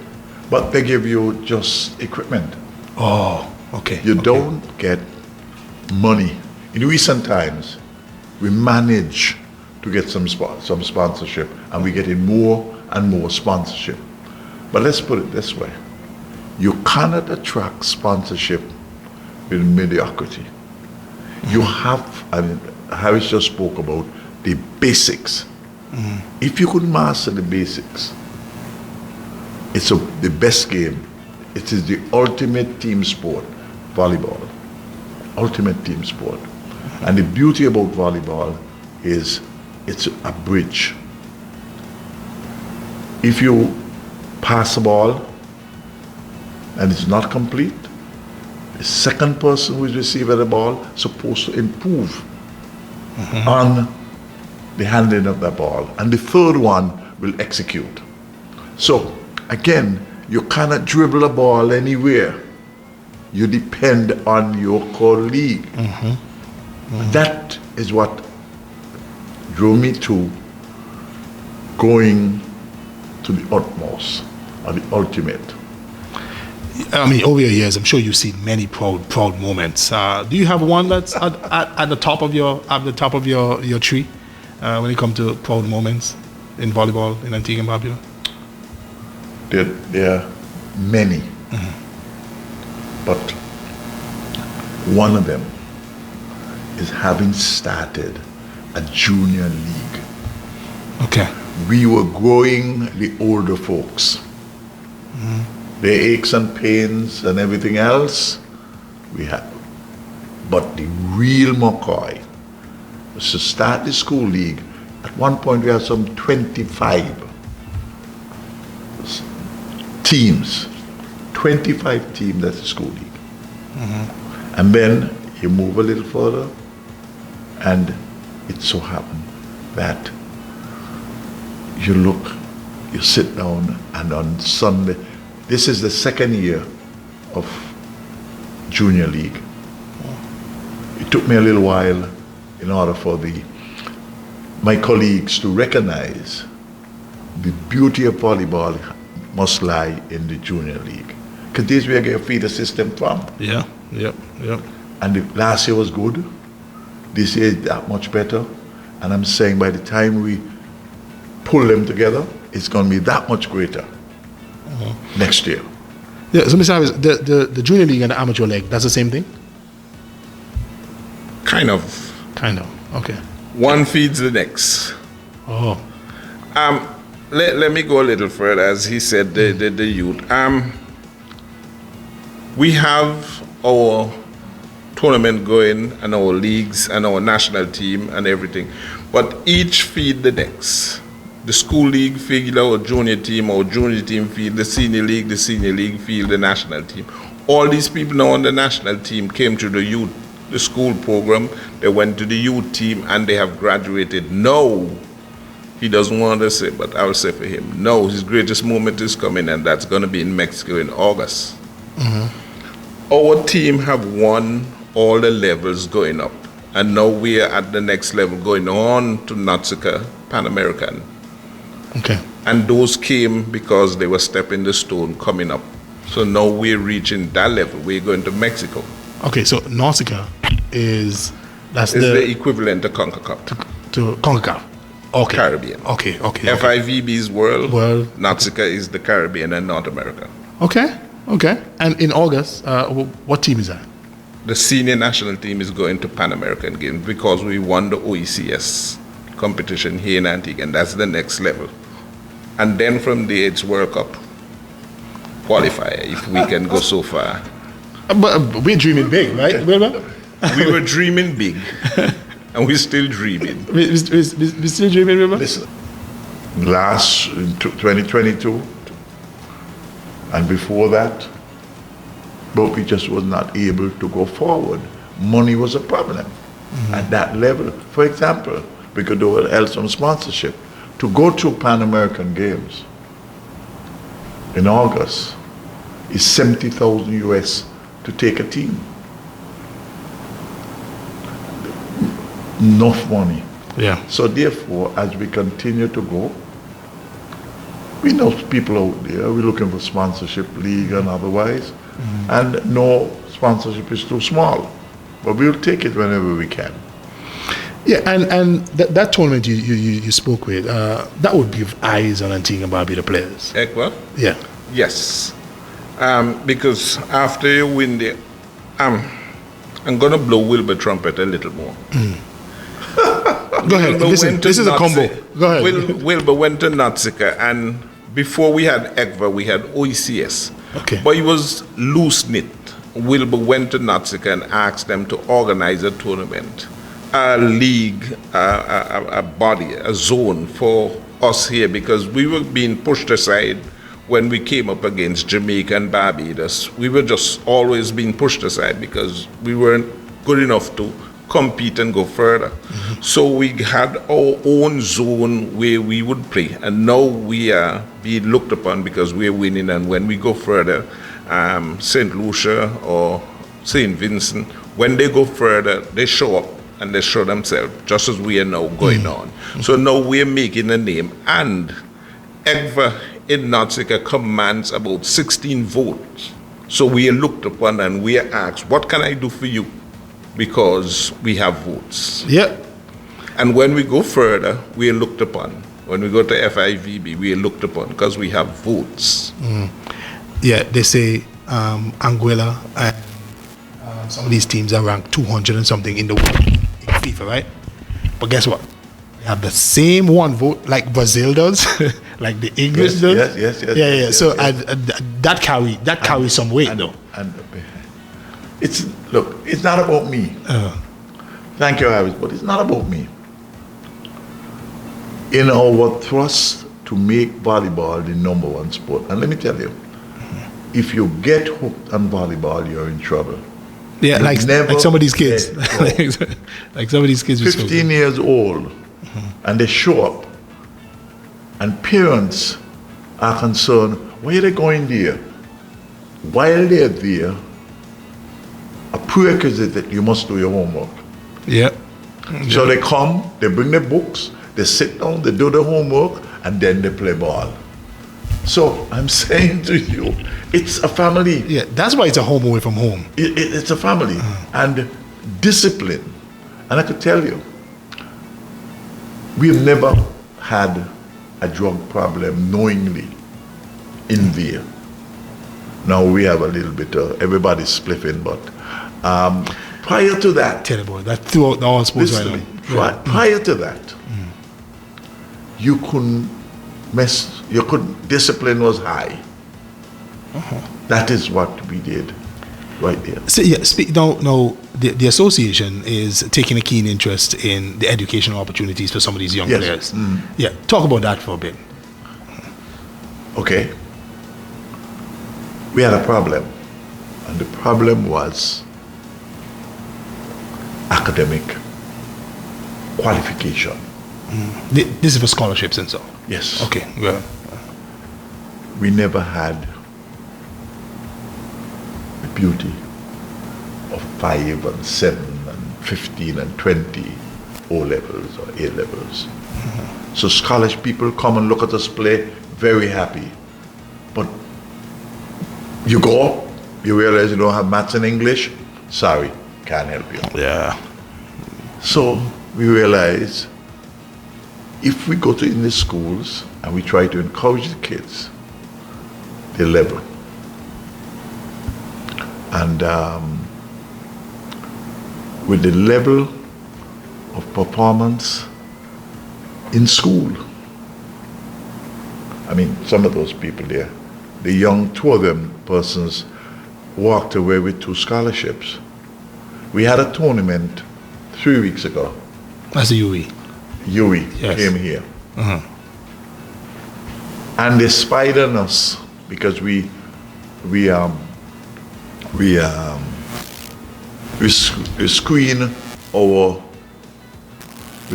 But they give you just equipment. Oh, okay. You don't get money. In recent times, we manage to get some sponsorship, and we're getting more and more sponsorship. But let's put it this way. You cannot attract sponsorship with mediocrity. You have, and Harris just spoke about the basics. If you could master the basics, it's the best game. It is the ultimate team sport, volleyball. Ultimate team sport. And the beauty about volleyball is it's a bridge. If you pass the ball and it's not complete, the second person who is receiving the ball is supposed to improve on the handling of the ball. And the third one will execute. So, again, you cannot dribble a ball anywhere. You depend on your colleague. That is what drew me to going to the utmost, or the ultimate. I mean, over your years, I'm sure you've seen many proud moments. Do you have one that's at the top of your tree when it comes to proud moments in volleyball in Antigua and Barbuda? There are many, but one of them is having started a junior league. Okay. We were growing the older folks. Their aches and pains and everything else, we had. But the real McCoy was to start the school league. At one point we had some 25 teams, 25 teams at the school league. And then you move a little further, and it so happened that you sit down, and on Sunday, this is the second year of junior league. It took me a little while in order for my colleagues to recognize the beauty of volleyball must lie in the junior league. Because this is where you get a feeder system from. Yeah, yep. And the last year was good. This year is that much better. And I'm saying by the time we pull them together, it's going to be that much greater next year. Yeah, so Mr. Harris, the junior league and the amateur league, that's the same thing? Kind of. Okay. One feeds the next. Oh. Let me go a little further, as he said, the youth. We have our tournament going, and our leagues, and our national team, and everything. But each feed the next. The school league field our junior team field the senior league field the national team. All these people now on the national team came to the school program, they went to the youth team, and they have graduated. No, he doesn't want to say, but I will say for him, no, his greatest moment is coming, and that's going to be in Mexico in August. Our team have won all the levels going up, and now we are at the next level going on to Natsika Pan American. Okay. And those came because they were stepping the stone coming up. So now we're reaching that level. We're going to Mexico. Okay, so Nautica is the equivalent to CONCACAF. To CONCACAF. Okay. Caribbean. Okay. FIVB's world. Nautica is the Caribbean and North America. Okay. And in August, what team is that? The senior national team is going to Pan American Games because we won the OECS competition here in Antigua, and that's the next level. And then from there, it's World Cup qualifier if we can go so far. But we're dreaming big, right? We were dreaming big, and we're still dreaming. We're still dreaming, remember? Listen, last in 2022, and before that, but we just was not able to go forward. Money was a problem at that level. For example, we could do some sponsorship. To go to Pan American Games in August is 70,000 US to take a team. Enough money. Yeah. So therefore, as we continue to go, we know people out there, we're looking for sponsorship, league and otherwise, and no sponsorship is too small. But we'll take it whenever we can. Yeah, and that tournament you spoke with, that would give eyes on Antigua and Barbuda players. Ekwa? Yeah. Yes. Because after you win the... I'm going to blow Wilbur trumpet a little more. Go ahead. Listen, this is a combo. Go ahead. Wilbur went to Natsika, and before we had ECVA, we had OECS. Okay. But he was loose-knit. Wilbur went to Natsika and asked them to organize a tournament, a league, a body, a zone for us here, because we were being pushed aside when we came up against Jamaica and Barbados. We were just always being pushed aside because we weren't good enough to compete and go further. So we had our own zone where we would play, and now we are being looked upon because we're winning, and when we go further, St. Lucia or St. Vincent, when they go further, they show up and they show themselves, just as we are now going on. So now we're making a name, and ECVA in Natsika commands about 16 votes. So we are looked upon and we are asked, what can I do for you? Because we have votes. Yeah. And when we go further, we are looked upon. When we go to FIVB, we are looked upon because we have votes. Yeah, they say Anguilla and some of these teams are ranked 200 and something in the world in FIFA, right? But guess what? They have the same one vote like Brazil does, like the English does. Yes. Yeah. So that carries some weight, though. And it's not about me. Thank you, Harris, but it's not about me. In our thrust to make volleyball the #1 sport, and let me tell you, if you get hooked on volleyball, you're in trouble. Yeah, like some of these kids. Like some of these kids. 15 years old, and they show up, and parents are concerned, why are they going there? While they're there, a prerequisite that you must do your homework. Yeah. So they come, they bring their books, they sit down, they do the homework, and then they play ball. So I'm saying to you, it's a family. Yeah, that's why it's a home away from home. It's a family. And discipline. And I could tell you, we've never had a drug problem knowingly in there. Now we have a little bit of, everybody's spliffing, but prior to that. Terrible. That throughout all sports right now. Prior to that, you couldn't discipline was high. That is what we did. right there. So yeah, now the association is taking a keen interest in the educational opportunities for some of these young players. Yeah, talk about that for a bit. Okay. We had a problem, and the problem was academic qualification. This is for scholarships and so. Yes. Okay. Well, we never had the beauty of 5 and 7 and 15 and 20 O levels or A levels. So scholarship people come and look at us play, very happy. But you go up, you realize you don't have maths and English, sorry, can't help you. Yeah. So we realize if we go to in the schools and we try to encourage the kids, they level. And with the level of performance in school, I mean, some of those people there, the young, 2 of them persons walked away with 2 scholarships. We had a tournament 3 weeks ago. That's the UE. UE came here. And they spied on us because we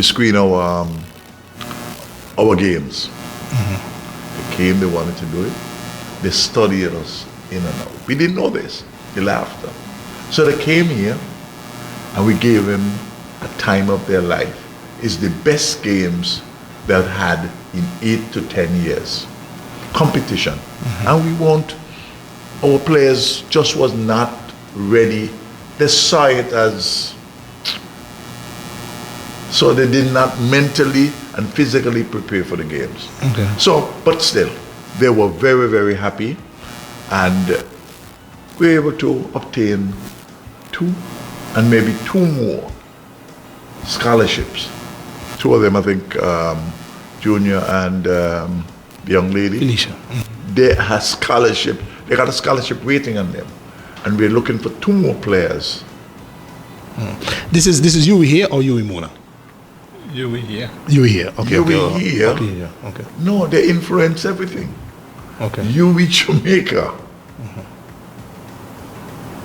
screen our games. They came, they wanted to do it. They studied us in and out. We didn't know this till after. So they came here and we gave them a time of their life. It's the best games they've had in 8 to 10 years. Competition. And we want, our players just was not ready. They saw it as, so they did not mentally and physically prepare for the games. Okay. So, but still, they were very, very happy, and we were able to obtain 2 and maybe 2 more scholarships. 2 of them, I think, Junior and the young lady. Felicia. They had scholarship. They got a scholarship waiting on them, and we're looking for 2 more players. This is UE here or UE Mona? UE here. UE here. Okay. UE here. Okay. Yeah. Okay. No, they influence everything. Okay. UE Jamaica,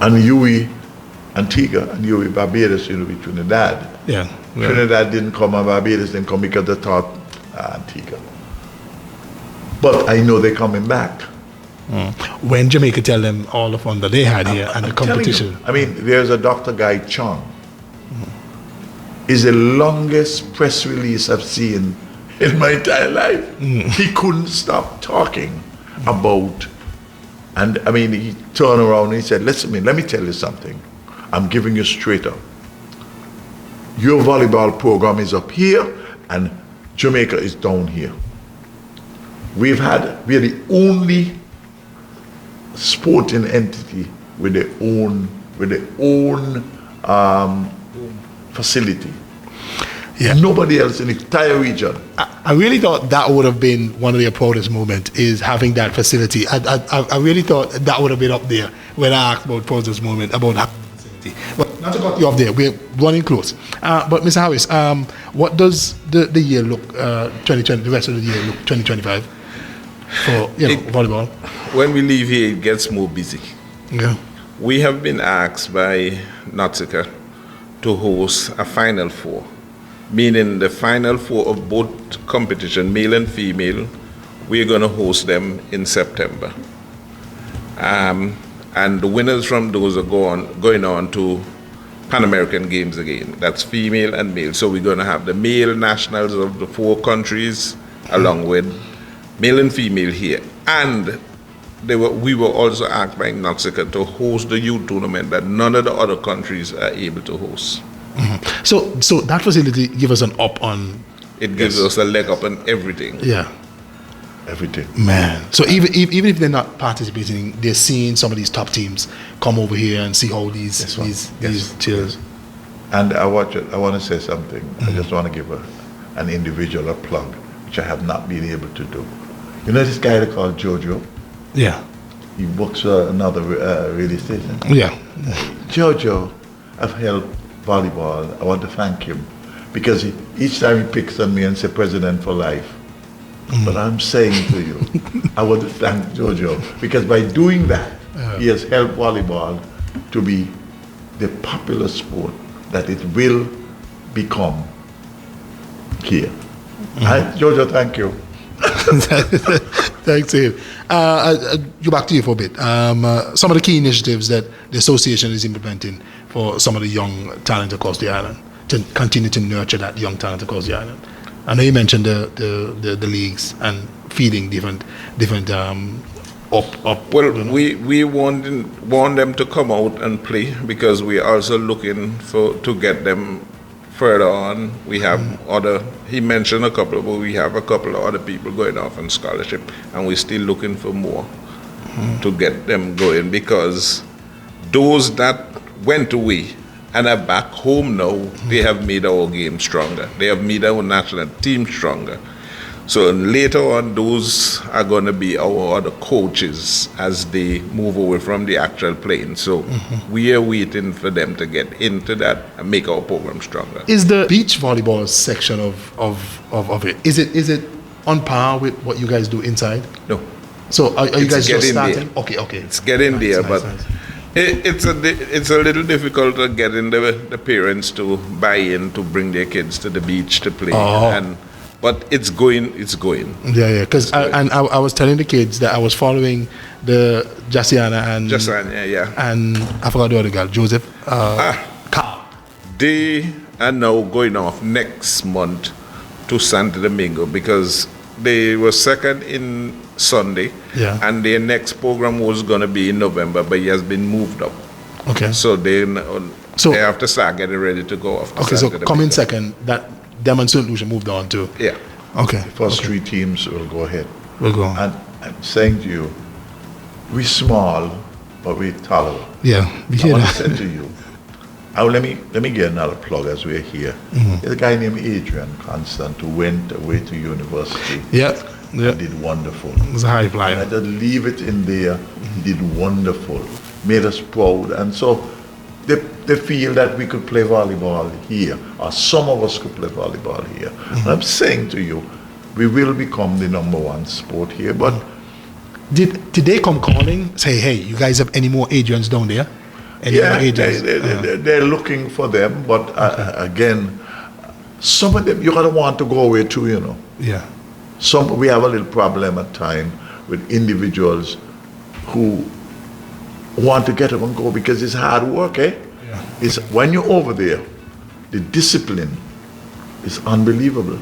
and UE Antigua, and UE Barbados, UE Trinidad. Yeah. Trinidad didn't come and Barbados didn't come because they thought Antigua. But I know they're coming back. When Jamaica tell them all the fun that they had here and the competition. I mean, there's a Dr. Guy Chong. It's the longest press release I've seen in my entire life. He couldn't stop talking about, and I mean, he turned around and he said, listen, let me tell you something. I'm giving you straight up. Your volleyball program is up here and Jamaica is down here. We are the only sporting entity with their own facility. Yeah. Nobody else in the entire region. I really thought that would have been one of their proudest moments, is having that facility. I really thought that would have been up there when I asked about proudest moment about having the facility. But not to cut you off there, we're running close. But Mr. Harris, what does the year look, 2020, the rest of the year look, 2025 for volleyball? When we leave here, it gets more busy. Yeah. We have been asked by Nautica to host a Final Four, meaning the Final Four of both competition, male and female. We're going to host them in September. And the winners from those are going on to Pan American Games again. That's female and male. So we're going to have the male nationals of the 4 countries along with male and female here. And we were also asked by Nautica to host the youth tournament that none of the other countries are able to host. So that facility gives us an up on. It gives us a leg up on everything. Yeah. Everything. Man. So even if they're not participating, they're seeing some of these top teams come over here and see how these chairs. And I want to say something. I just want to give an individual a plug, which I have not been able to do. You know this guy they call Jojo? Yeah. he works for another radio station. Yeah. Jojo, I've helped volleyball. I want to thank him because each time he picks on me and says President for life. But I'm saying to you, I want to thank Jojo because by doing that, he has helped volleyball to be the popular sport that it will become here. Jojo, thank you. Thanks, Dave. Go back to you for a bit. Some of the key initiatives that the association is implementing for some of the young talent across the island to continue to nurture that young talent across the island. I know you mentioned the leagues and feeding different up. Well, we want them to come out and play because we are also looking to get them further on. We have he mentioned a couple, but we have a couple of other people going off on scholarship, and we're still looking for more to get them going because those that went away and are back home now, they have made our game stronger. They have made our national team stronger. So later on, those are going to be our other coaches as they move away from the actual playing. So we are waiting for them to get into that and make our program stronger. Is the beach volleyball section of it, is it on par with what you guys do inside? No. So are you guys just starting? There. Okay. It's getting there, but it's a little difficult to get in the parents to buy in to bring their kids to the beach to play. But it's going. Yeah. Because I was telling the kids that I was following the Jasiana and and I forgot the other girl, Joseph. They are now going off next month to Santo Domingo because they were second in Sunday, and their next program was going to be in November, but it has been moved up. Okay. So they have to start getting ready to go off. Okay, so coming second, that them and St. Lucia moved on to. Yeah. Okay. The first three teams will go ahead. We'll go on. And I'm saying to you, we're small, but we're tolerant. Yeah. I want to say to you, let me get another plug as we're here. There's a guy named Adrian Constant who went away to university. Yeah. And did wonderful. It was a high flyer. And I just leave it in there. He did wonderful. Made us proud. And so they feel that we could play volleyball here, or some of us could play volleyball here. And I'm saying to you, we will become the #1 sport here. But did they come calling, say, hey, you guys have any more Adrians down there? They're looking for them, but again, some of them you're gonna want to go away too, you know. Yeah. We have a little problem at times with individuals who want to get up and go because it's hard work, eh? Yeah. It's when you're over there, the discipline is unbelievable,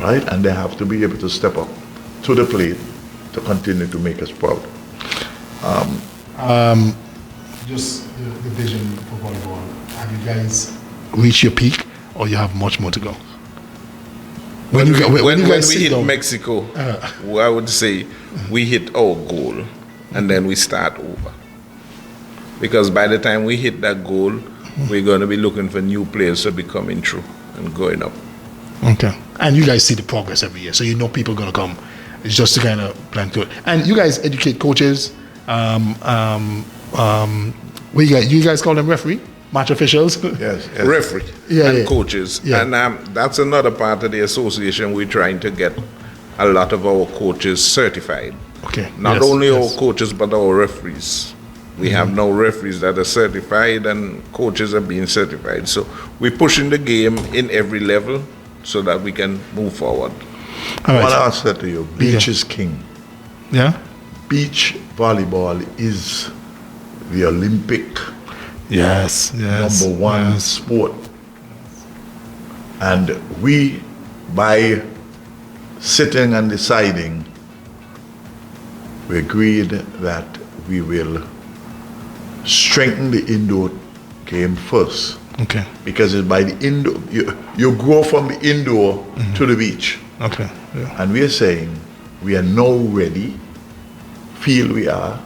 right? And they have to be able to step up to the plate to continue to make us proud. Just the vision for volleyball. Have you guys reached your peak, or you have much more to go? When we hit Mexico, I would say we hit our goal, and then we start over. Because by the time we hit that goal, we're going to be looking for new players to be coming through and going up. Okay. And you guys see the progress every year, so you know people are going to come. It's just to kind of plan to it. And you guys educate coaches. You guys call them referee? Match officials? Yes. Referee and coaches. Yeah. And that's another part of the association. We're trying to get a lot of our coaches certified. Okay. Not only our coaches, but our referees. We have now referees that are certified and coaches are being certified. So we're pushing the game in every level so that we can move forward. All right. What I said to you, beach is king. Yeah? Beach volleyball is the Olympic #1 sport. And we, by sitting and deciding, we agreed that we will strengthen the indoor game first. Okay. Because it's by the indoor, you grow from the indoor to the beach. Okay. Yeah. And we are saying we are now ready, feel we are,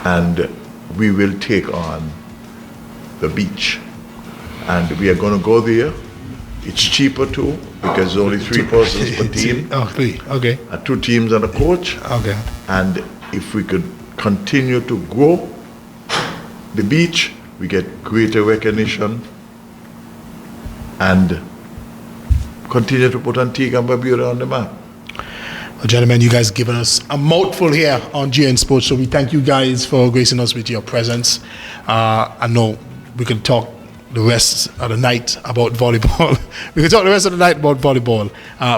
and we will take on the beach. And we are going to go there. It's cheaper too, because there's only 3 persons per team. Oh, 3, okay. 2 teams and a coach. Okay. And if we could continue to grow the beach, we get greater recognition and continue to put Antigua and Barbuda on the map. Well, gentlemen, you guys given us a mouthful here on GN Sports, so we thank you guys for gracing us with your presence. I know we can talk the rest of the night about volleyball. We can talk the rest of the night about volleyball.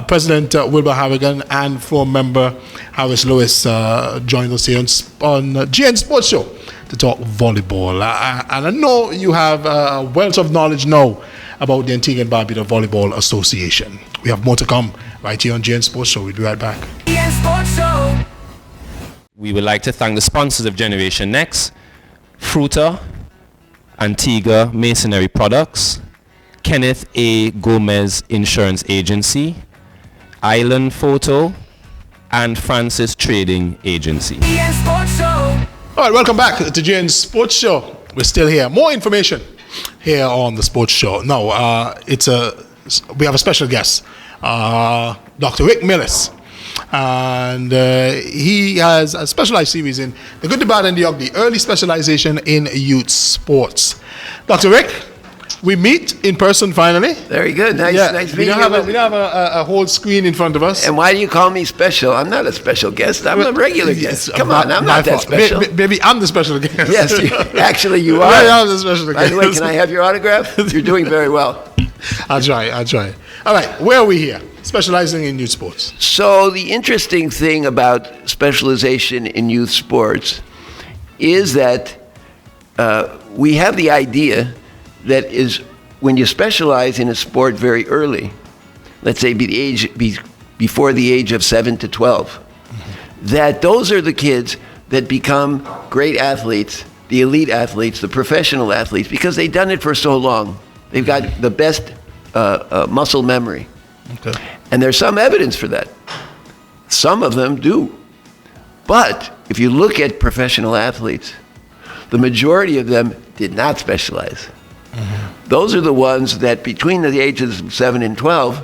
President Wilbur Harrigan and floor member Harris Lewis joined us here on GN Sports Show to talk volleyball. And I know you have a wealth of knowledge now about the Antigua and Barbuda Volleyball Association. We have more to come right here on GN Sports Show. We'll be right back. GN Sports Show. We would like to thank the sponsors of Generation Next, Fruta, Antigua Masonry Products, Kenneth A. Gomez Insurance Agency, Island Photo, and Francis Trading Agency. GN Sports Show. All right, welcome back to GN Sports Show. We're still here. More information here on the Sports Show. Now, we have a special guest, Dr. Rick Millis. And he has a specialized series in the good, the bad, and the ugly, early specialization in youth sports. Dr. Rick, we meet in person finally. Very good. Nice meeting you. We don't have a whole screen in front of us. And why do you call me special? I'm not a special guest. I'm a regular guest. Come on, I'm not that special. Maybe I'm the special guest. Yes, actually you are. I am the special guest. By the way, can I have your autograph? You're doing very well. I'll try. All right, where are we here? Specializing in youth sports. So the interesting thing about specialization in youth sports is that we have the idea that is when you specialize in a sport very early, let's say before the age of 7 to 12, that those are the kids that become great athletes, the elite athletes, the professional athletes, because they've done it for so long. They've got the best muscle memory. Okay. And there's some evidence for that. Some of them do. But if you look at professional athletes, the majority of them did not specialize. Those are the ones that between the ages of 7 and 12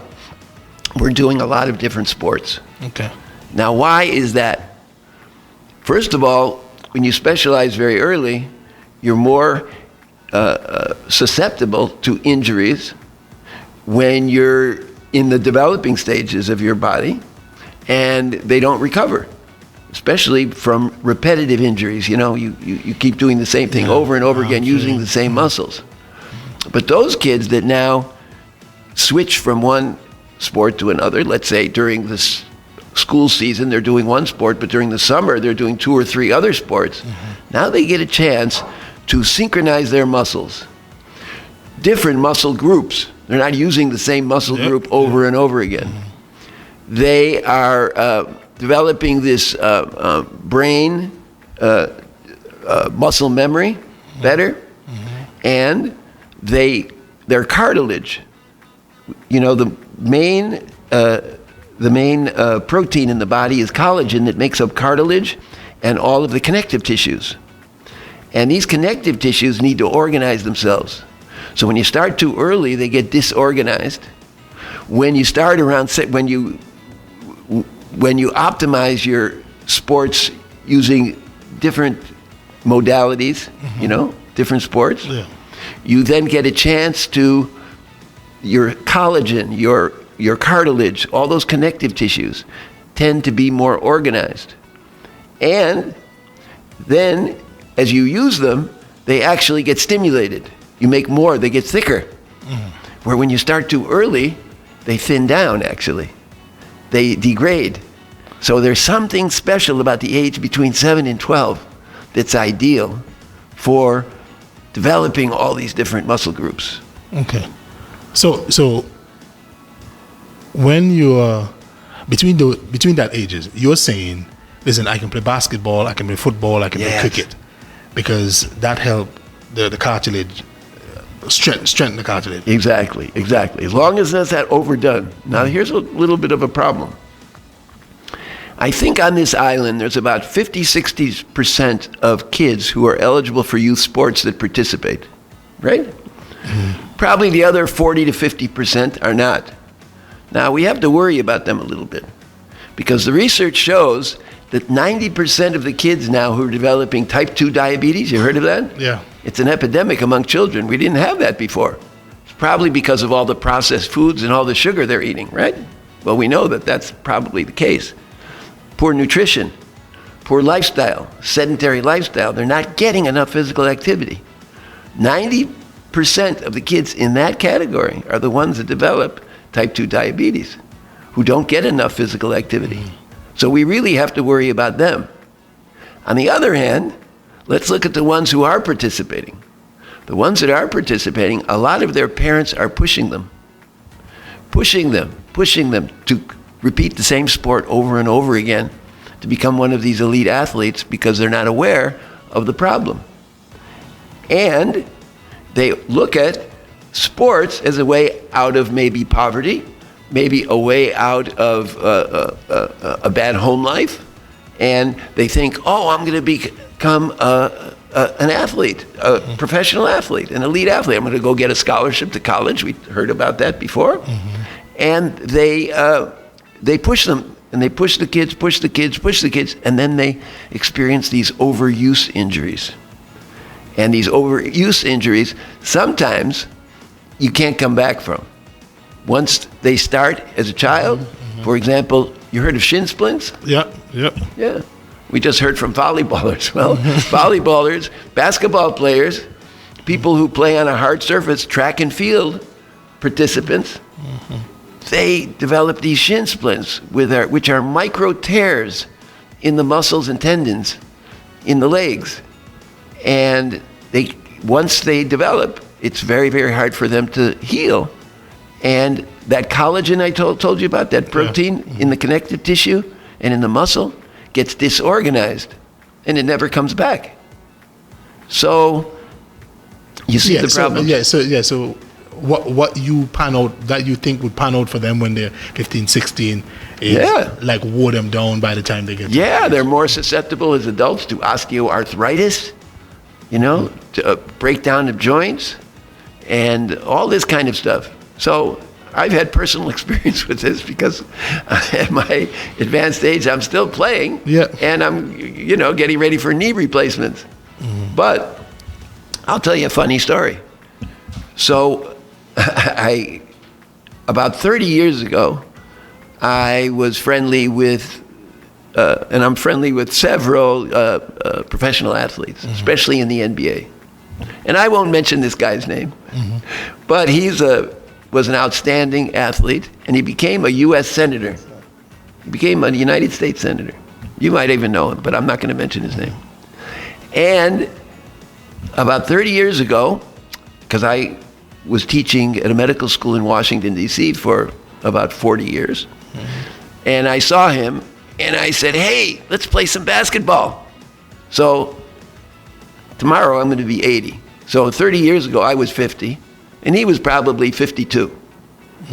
were doing a lot of different sports. Okay. Now, why is that? First of all, when you specialize very early, you're more susceptible to injuries when you're in the developing stages of your body and they don't recover, especially from repetitive injuries. You know, you keep doing the same thing over and over again, using the same muscles. But those kids that now switch from one sport to another, let's say during the school season they're doing one sport, but during the summer they're doing 2 or 3 other sports, now they get a chance to synchronize their muscles. Different muscle groups. They're not using the same muscle group over and over again. They are developing this brain muscle memory better, and their cartilage. You know, the main protein in the body is collagen that makes up cartilage and all of the connective tissues. And these connective tissues need to organize themselves. So when you start too early, they get disorganized. When you start around, when you optimize your sports using different modalities, you know, different sports, you then get a chance to your collagen, your cartilage, all those connective tissues tend to be more organized. And then as you use them, they actually get stimulated. You make more, they get thicker. Where when you start too early, they thin down actually. They degrade. So there's something special about the age between 7 and 12 that's ideal for developing all these different muscle groups. Okay. So when you are between that ages, you're saying, listen, I can play basketball, I can play football, I can play cricket, because that helped the cartilage strengthen the cartilage. Exactly. As long as that's not overdone. Now here's a little bit of a problem. I think on this island there's about 50-60% of kids who are eligible for youth sports that participate, right? Probably the other 40 to 50% are not. Now we have to worry about them a little bit, because the research shows that 90% of the kids now who are developing type 2 diabetes, you heard of that? Yeah. It's an epidemic among children. We didn't have that before. It's probably because of all the processed foods and all the sugar they're eating, right? Well, we know that that's probably the case. Poor nutrition, poor lifestyle, sedentary lifestyle. They're not getting enough physical activity. 90% of the kids in that category are the ones that develop type 2 diabetes, who don't get enough physical activity. So we really have to worry about them. On the other hand, let's look at the ones who are participating. The ones that are participating, a lot of their parents are pushing them to repeat the same sport over and over again, to become one of these elite athletes because they're not aware of the problem. And they look at sports as a way out of maybe poverty, maybe a way out of a bad home life, and they think, oh, I'm going to become an athlete, a professional athlete, an elite athlete. I'm going to go get a scholarship to college. We heard about that before. And they push them, and they push the kids, and then they experience these overuse injuries. And these overuse injuries, sometimes you can't come back from. Once they start as a child, for example, you heard of shin splints? Yeah. Yeah. We just heard from volleyballers. Well, volleyballers, basketball players, people who play on a hard surface, track and field participants, they develop these shin splints, which are micro tears in the muscles and tendons in the legs. And once they develop, it's very, very hard for them to heal. And that collagen I told you about, that protein in the connective tissue and in the muscle, gets disorganized, and it never comes back. So you see the problem. So what you pan out, that you think would pan out for them when they're 15, 16, is like wore them down by the time they get to they're more susceptible as adults to osteoarthritis, to breakdown of joints, and all this kind of stuff. So I've had personal experience with this because at my advanced age, I'm still playing, and I'm, getting ready for knee replacements. But I'll tell you a funny story. So about 30 years ago, I was friendly with, and I'm friendly with several professional athletes, especially in the NBA. And I won't mention this guy's name, but was an outstanding athlete, and he became a U.S. Senator. He became a United States Senator. You might even know him, but I'm not going to mention his name. And about 30 years ago, because I was teaching at a medical school in Washington, D.C. for about 40 years, and I saw him, and I said, hey, let's play some basketball. So tomorrow I'm going to be 80. So 30 years ago, I was 50. And he was probably 52,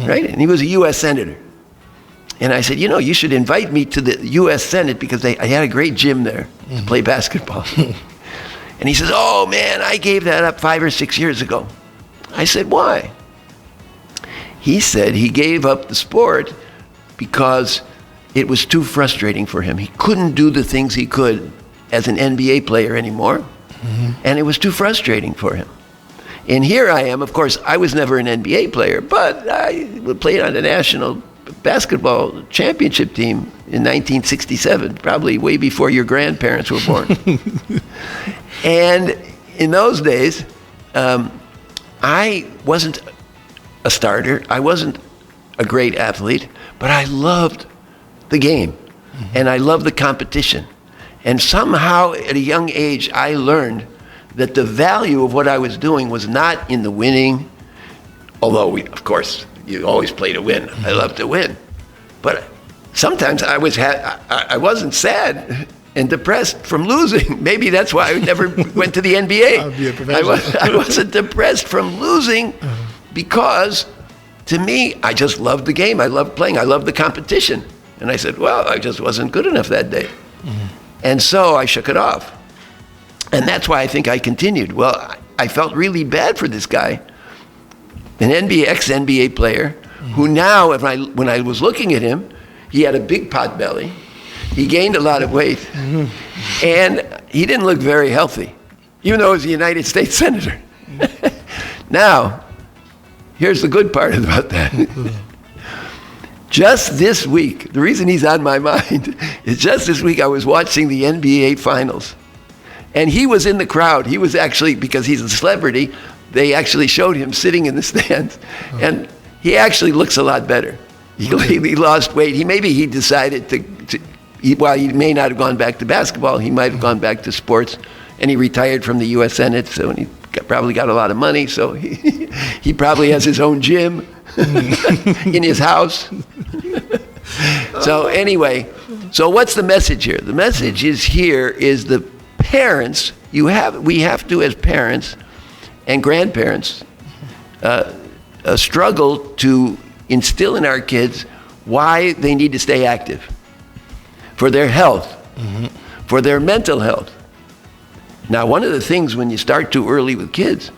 right? And he was a U.S. Senator. And I said, you should invite me to the U.S. Senate because I had a great gym there to play basketball. And he says, oh, man, I gave that up 5 or 6 years ago. I said, why? He said he gave up the sport because it was too frustrating for him. He couldn't do the things he could as an NBA player anymore, and it was too frustrating for him. And here I am, of course, I was never an NBA player, but I played on the national basketball championship team in 1967, probably way before your grandparents were born. And in those days, I wasn't a starter, I wasn't a great athlete, but I loved the game, and I loved the competition. And somehow at a young age, I learned that the value of what I was doing was not in the winning, although of course, you always play to win. I love to win. But sometimes I wasn't sad and depressed from losing. Maybe that's why I never went to the NBA. I wasn't depressed from losing because, to me, I just loved the game. I loved playing. I loved the competition. And I said, well, I just wasn't good enough that day. And so I shook it off. And that's why I think I continued. Well, I felt really bad for this guy, an ex-NBA player, who now, when I was looking at him, he had a big pot belly. He gained a lot of weight. And he didn't look very healthy, even though he was a United States Senator. Now, here's the good part about that. Just this week, the reason he's on my mind is just this week I was watching the NBA Finals. And he was in the crowd. He was actually, because he's a celebrity, they actually showed him sitting in the stands. And he actually looks a lot better. He lost weight. Maybe he decided while he may not have gone back to basketball, he might have gone back to sports. And he retired from the U.S. Senate, so he probably got a lot of money. So he probably has his own gym in his house. So anyway, so what's the message here? The message is the parents, we have to, as parents and grandparents, struggle to instill in our kids why they need to stay active. For their health, for their mental health. Now, one of the things when you start too early with kids,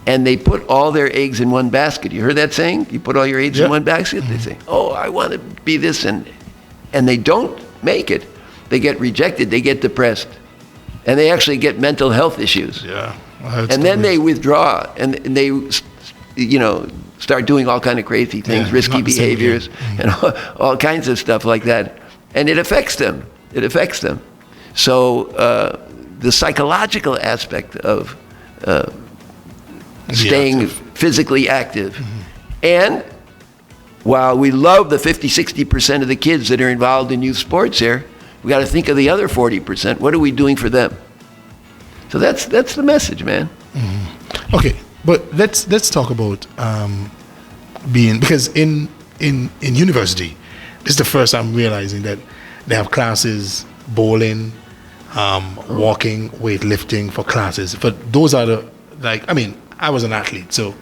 and they put all their eggs in one basket. You heard that saying? You put all your eggs in one basket? They say, oh, I want to be this, and they don't make it. They get rejected, they get depressed, and they actually get mental health issues. Yeah. And then they withdraw, and they, start doing all kind of crazy things, risky behaviors, and all kinds of stuff like that. And it affects them. So the psychological aspect of staying physically active. And while we love the 50-60% of the kids that are involved in youth sports here, we got to think of the other 40%. What are we doing for them? So that's the message, man. Okay, but let's talk about because in university, this is the first I'm realizing that they have classes, bowling, walking, weightlifting for classes. But those are I was an athlete, so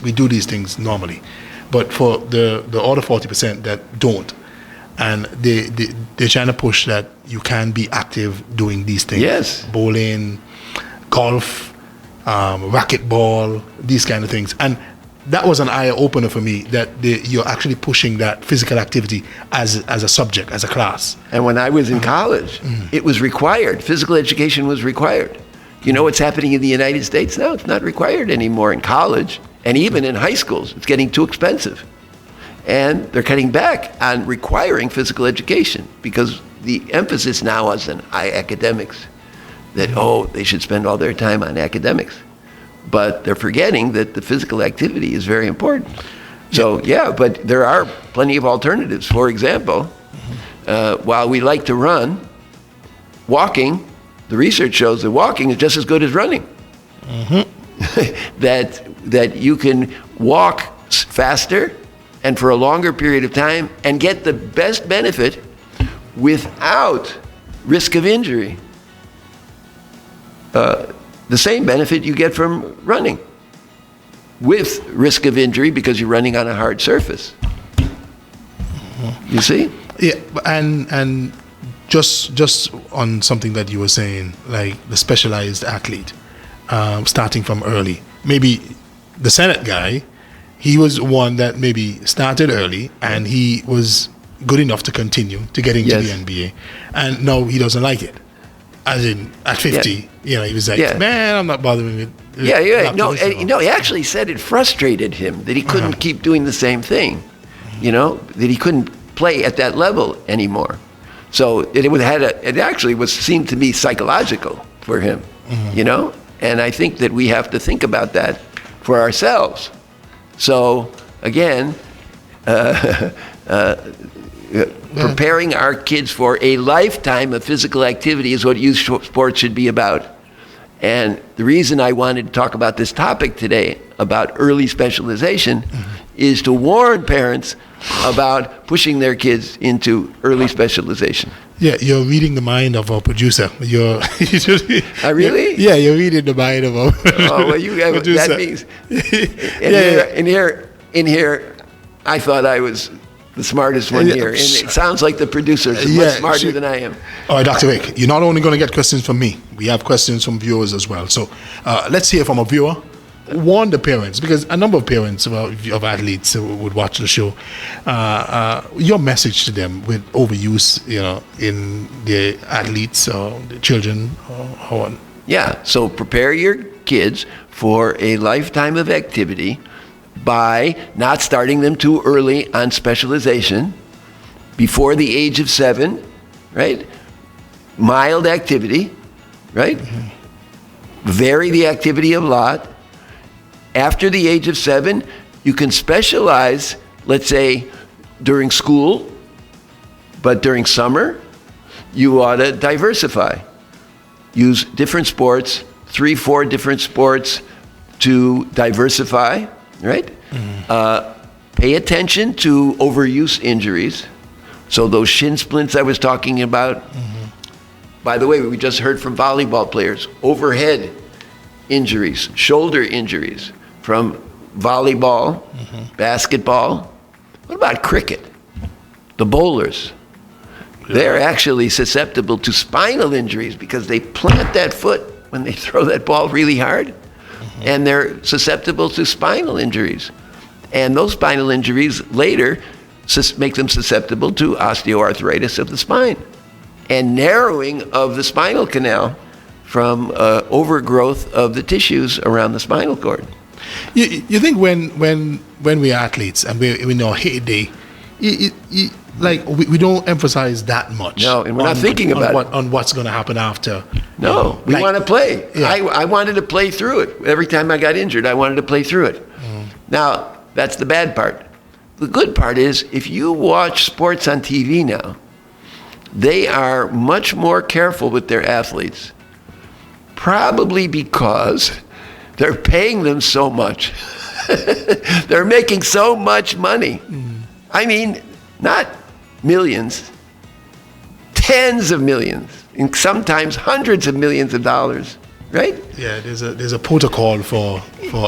we do these things normally. But for the other 40% that don't, and they're trying to push that you can be active doing these things. Yes. Bowling, golf, racquetball, these kind of things. And that was an eye-opener for me, that you're actually pushing that physical activity as a subject, as a class. And when I was in college, it was required. Physical education was required. You know what's happening in the United States now? It's not required anymore in college, and even in high schools. It's getting too expensive. And they're cutting back on requiring physical education because the emphasis now is on academics, that, they should spend all their time on academics. But they're forgetting that the physical activity is very important. So, but there are plenty of alternatives. For example, while we like to run, walking, the research shows that walking is just as good as running. that you can walk faster and for a longer period of time and get the best benefit without risk of injury. The same benefit you get from running with risk of injury because you're running on a hard surface. You see? Yeah, and just on something that you were saying, like the specialized athlete, starting from early. Maybe the Senate guy, he was one that maybe started early and he was good enough to continue to get into the NBA, and now he doesn't like it. As in, at 50, he was like, man, I'm not bothering with No, he actually said it frustrated him that he couldn't keep doing the same thing, that he couldn't play at that level anymore. So it actually seemed to be psychological for him, and I think that we have to think about that for ourselves. So again, preparing our kids for a lifetime of physical activity is what youth sports should be about. And the reason I wanted to talk about this topic today, about early specialization, is to warn parents about pushing their kids into early specialization. Yeah, you're reading the mind of our producer. Really? You're reading the mind of our producer. That means. In here, I thought I was the smartest one here, and it sounds like the producers are much smarter than I am. All right, Dr. Wick, you're not only going to get questions from me, we have questions from viewers as well. So let's hear from a viewer. warn the parents, because a number of parents of athletes would watch the show. Your message to them with overuse, in the athletes or the children or how on? Yeah, so prepare your kids for a lifetime of activity by not starting them too early on specialization, before the age of 7, right? Mild activity, right? Vary the activity a lot. After the age of 7, you can specialize, let's say, during school, but during summer, you ought to diversify. Use different sports, 3-4 different sports to diversify, right? Pay attention to overuse injuries. So those shin splints I was talking about, by the way, we just heard from volleyball players, overhead injuries, shoulder injuries from volleyball, basketball. What about cricket? The bowlers. They're actually susceptible to spinal injuries because they plant that foot when they throw that ball really hard, and they're susceptible to spinal injuries. And those spinal injuries later make them susceptible to osteoarthritis of the spine and narrowing of the spinal canal from overgrowth of the tissues around the spinal cord. You think when we're athletes and we're in our heyday, we don't emphasize that much. No, and we're not thinking about it. On what's going to happen after. No, we want to play. Yeah. I wanted to play through it. Every time I got injured, I wanted to play through it. Now, that's the bad part. The good part is, if you watch sports on TV now, they are much more careful with their athletes, probably because they're paying them so much. They're making so much money. I mean, not millions, tens of millions, and sometimes hundreds of millions of dollars, right? Yeah, there's a protocol for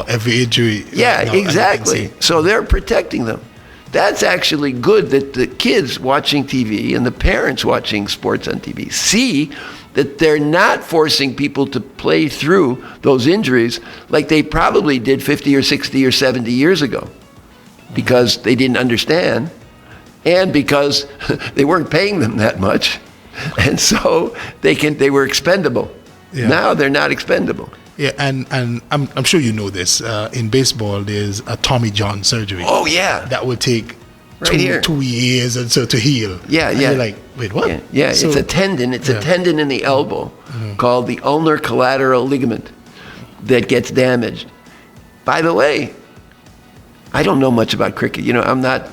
every injury. Yeah, exactly. So they're protecting them. That's actually good that the kids watching TV and the parents watching sports on TV see that they're not forcing people to play through those injuries like they probably did 50 or 60 or 70 years ago, because they didn't understand and because they weren't paying them that much. And so they were expendable. Yeah. Now they're not expendable. Yeah, and I'm sure you know this. In baseball, there's a Tommy John surgery. Oh, yeah. That would take right 2 years and so to heal. Yeah, and yeah. You're like, wait, what? Yeah, so, it's a tendon. It's a tendon in the elbow called the ulnar collateral ligament that gets damaged. By the way, I don't know much about cricket. I'm not.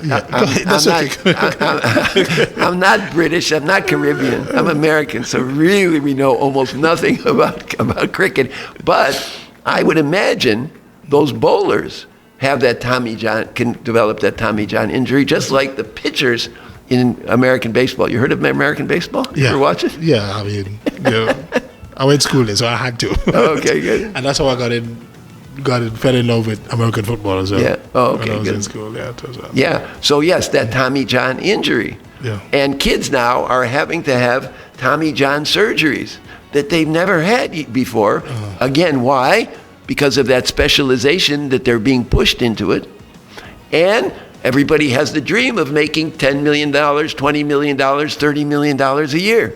I'm not British. I'm not Caribbean. I'm American. So really, we know almost nothing about cricket. But I would imagine those bowlers have that Tommy John, can develop that Tommy John injury, just like the pitchers in American baseball. You heard of American baseball? You ever watch it? Yeah, I mean, I went to school there, so I had to. Okay, good. And that's how I fell in love with American football as well. Yeah. Oh, okay, when I was good. in school, Yeah. So yes, that Tommy John injury. Yeah. And kids now are having to have Tommy John surgeries that they've never had before. Again, why? Because of that specialization that they're being pushed into it. And everybody has the dream of making $10 million, $20 million, $30 million a year.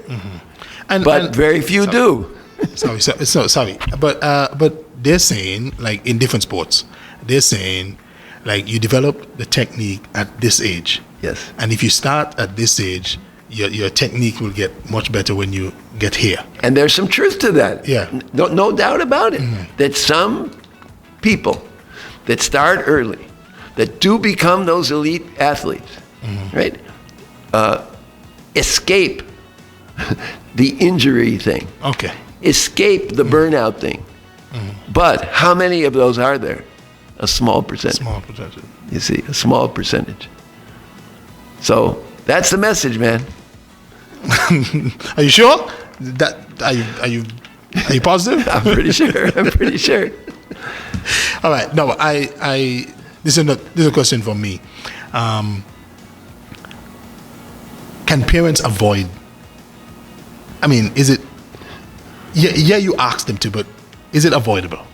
But very few do. Sorry. But they're saying, like in different sports, they're saying, like, you develop the technique at this age. Yes. And if you start at this age, your technique will get much better when you get here. And there's some truth to that. Yeah. No doubt about it. That some people that start early, that do become those elite athletes, right, escape the injury thing. Okay. Escape the burnout thing. But how many of those are there? A small percentage. Small percentage. You see, a small percentage. So that's the message, man. Are you sure? Are you positive? I'm pretty sure. All right. No, this is a question for me. Can parents avoid? I mean, is it? Yeah, you ask them to, but is it avoidable?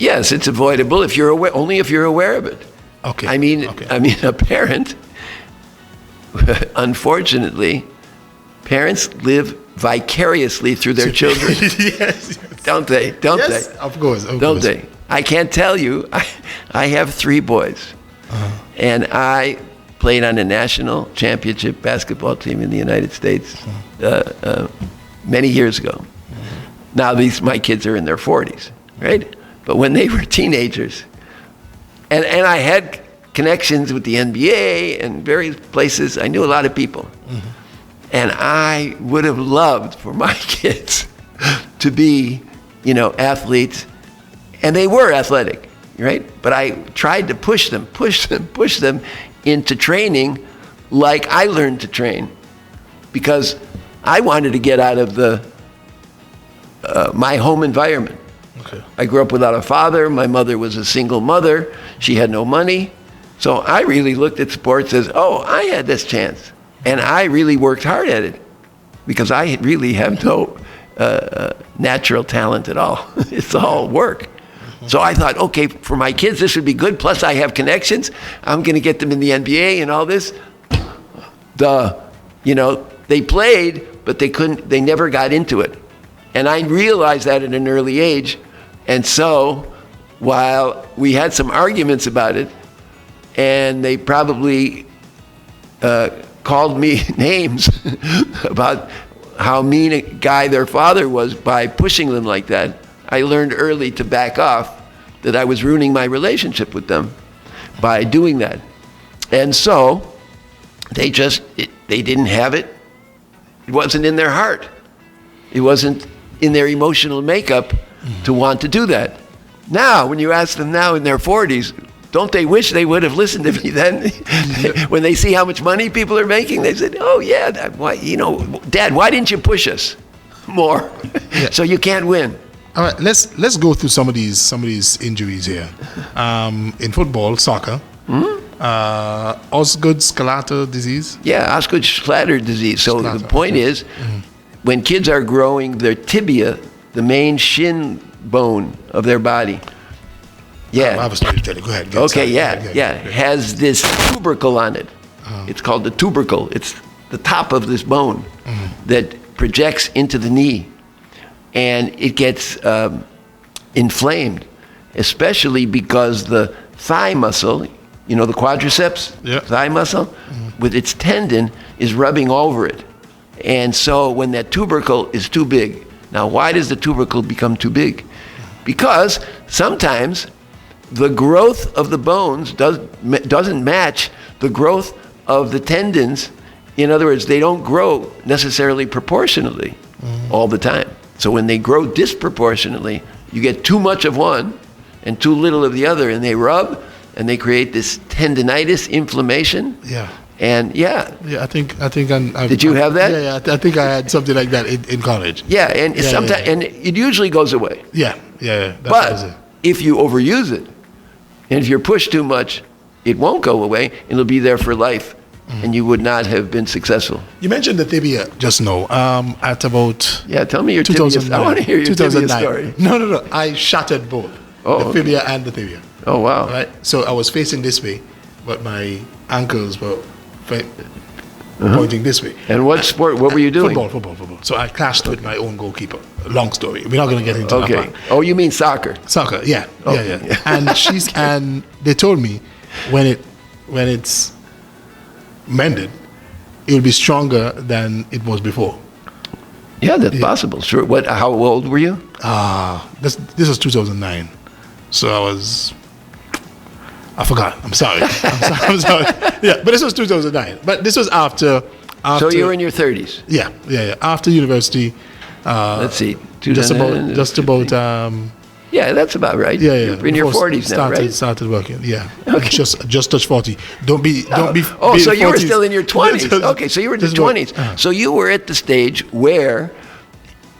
Yes, it's avoidable if you're aware, only if you're aware of it. Okay. I mean, a parent, unfortunately, parents live vicariously through their children. Yes. Don't they? Don't Yes, they? of course. Don't they? I can't tell you. I have 3 boys, and I played on a national championship basketball team in the United States many years ago. Now my kids are in their 40s, right? But when they were teenagers, and I had connections with the NBA and various places, I knew a lot of people. And I would have loved for my kids to be, athletes. And they were athletic, right? But I tried to push them into training like I learned to train, because I wanted to get out of my home environment. Okay. I grew up without a father. My mother was a single mother. She had no money. So I really looked at sports as, I had this chance. And I really worked hard at it, because I really have no natural talent at all. It's all work. So I thought, okay, for my kids, this would be good. Plus I have connections. I'm going to get them in the NBA and all this. They played, but they never got into it. And I realized that at an early age. And so while we had some arguments about it, and they probably called me names about how mean a guy their father was by pushing them like that, I learned early to back off, that I was ruining my relationship with them by doing that. And so they didn't have it. It wasn't in their heart. It wasn't in their emotional makeup to want to do that. Now, when you ask them now in their 40s, don't they wish they would have listened to me then? When they see how much money people are making, they said, "Oh yeah, Dad, why didn't you push us more?" So you can't win. All right, let's go through some of these injuries here. In football, soccer, Osgood-Schlatter disease. Yeah, Osgood-Schlatter disease. So the point is, when kids are growing, their tibia, the main shin bone of their body. Yeah. I have a story to tell you. Go ahead. Okay, has this tubercle on it. It's called the tubercle. It's the top of this bone that projects into the knee. And it gets inflamed, especially because the thigh muscle, the quadriceps, thigh muscle, with its tendon is rubbing over it. And so when that tubercle is too big, now why does the tubercle become too big? Because sometimes the growth of the bones doesn't match the growth of the tendons. In other words, they don't grow necessarily proportionally all the time. So when they grow disproportionately, you get too much of one and too little of the other, and they rub and they create this tendinitis, inflammation. Yeah. And I think did you have that? Yeah, I think I had something like that in college. Yeah, and sometimes and it usually goes away. Yeah. But if you overuse it, and if you're pushed too much, it won't go away, and it'll be there for life, and you would not have been successful. You mentioned the tibia just now. At about tell me your tibia. I want to hear your tibia story. No. I shattered both the fibia and the tibia. Oh wow! Right. So I was facing this way, but my ankles were pointing this way. And what sport? What were you doing? Football. So I clashed with my own goalkeeper. Long story. We're not going to get into that part. Oh, you mean soccer? Soccer, yeah. And they told me when it's mended, it will be stronger than it was before. Yeah, that's possible. Sure. How old were you? This was 2009. So I forgot. I'm sorry. I'm sorry. Yeah, but this was 2009. But this was after. So you were in your 30s. Yeah. After university. Let's see. Just about. Yeah, that's about right. Yeah. You're in your 40s now, right? Started working. Yeah. Okay. Just touched 40. Don't be. Oh, so you were still in your 20s. Okay, so you were in your 20s. So you were at the stage where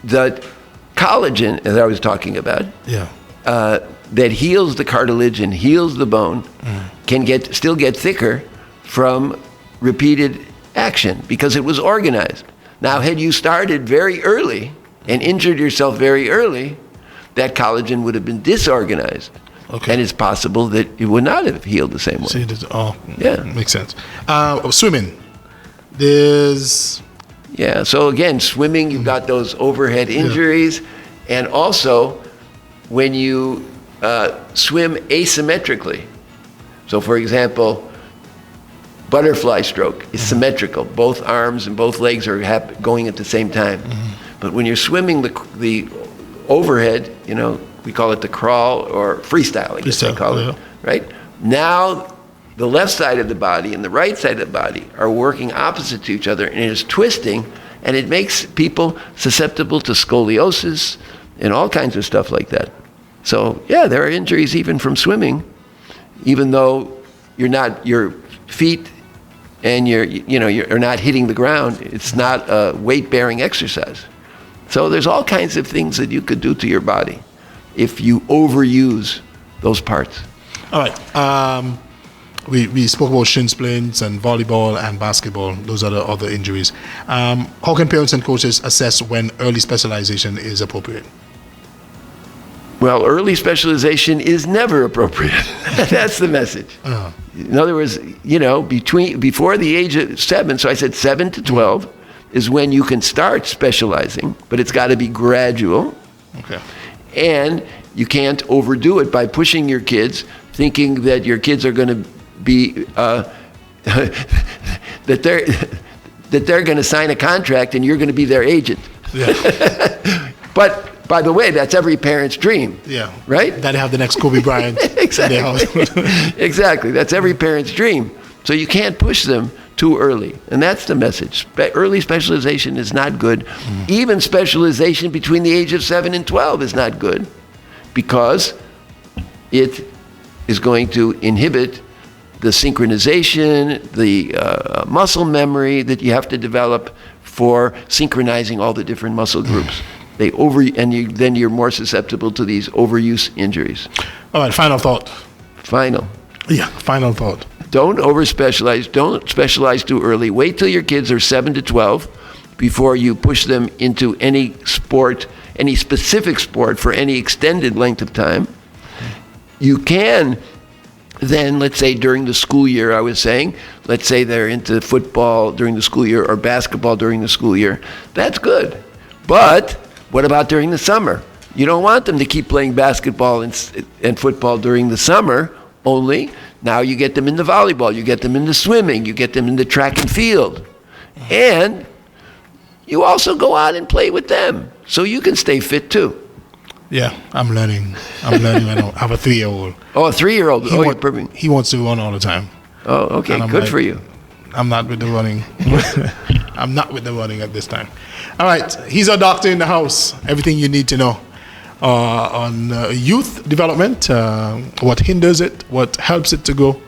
the collagen that I was talking about. Yeah. That heals the cartilage and heals the bone can still get thicker from repeated action because it was organized. Now, had you started very early and injured yourself very early, that collagen would have been disorganized. Okay. And it's possible that it would not have healed the same way. Yeah. Makes sense. Swimming. There's... Yeah, so again, swimming, you've got those overhead injuries. And also, when you swim asymmetrically. So for example, butterfly stroke is symmetrical. Both arms and both legs are going at the same time. But when you're swimming the overhead, you know, we call it the crawl or freestyle, I guess they call it, right? Now, the left side of the body and the right side of the body are working opposite to each other, and it is twisting, and it makes people susceptible to scoliosis and all kinds of stuff like that. So, yeah, there are injuries even from swimming, even though your feet and you're not hitting the ground. It's not a weight-bearing exercise. So there's all kinds of things that you could do to your body if you overuse those parts. All right. We spoke about shin splints and volleyball and basketball. Those are the other injuries. How can parents and coaches assess when early specialization is appropriate? Well, early specialization is never appropriate. That's the message. In other words, you know, before the age of 7, so I said 7 to 12 is when you can start specializing, but it's got to be gradual. Okay. And you can't overdo it by pushing your kids, thinking that your kids are going to be that they're going to sign a contract and you're going to be their agent. Yeah. But by the way, that's every parent's dream. Yeah. Right? That they have the next Kobe Bryant. Exactly. Exactly. That's every parent's dream. So you can't push them too early. And that's the message. Early specialization is not good. Even specialization between the age of 7 and 12 is not good, because it is going to inhibit the synchronization, the muscle memory that you have to develop for synchronizing all the different muscle groups. Then you're more susceptible to these overuse injuries. All right, final thought. Final thought. Don't over-specialize. Don't specialize too early. Wait till your kids are 7 to 12 before you push them into any sport, any specific sport for any extended length of time. You can then, let's say during the school year, I was saying, let's say they're into football during the school year or basketball during the school year. That's good. But what about during the summer? You don't want them to keep playing basketball and football during the summer only. Now you get them into volleyball, you get them into swimming, you get them into track and field. And you also go out and play with them so you can stay fit too. Yeah, I'm learning. I have a 3-year-old. Oh, a 3-year-old. He wants to run all the time. Oh, okay. Good for you. I'm not with the running. I'm not with the running at this time. All right. He's our doctor in the house. Everything you need to know on youth development, what hinders it, what helps it to go.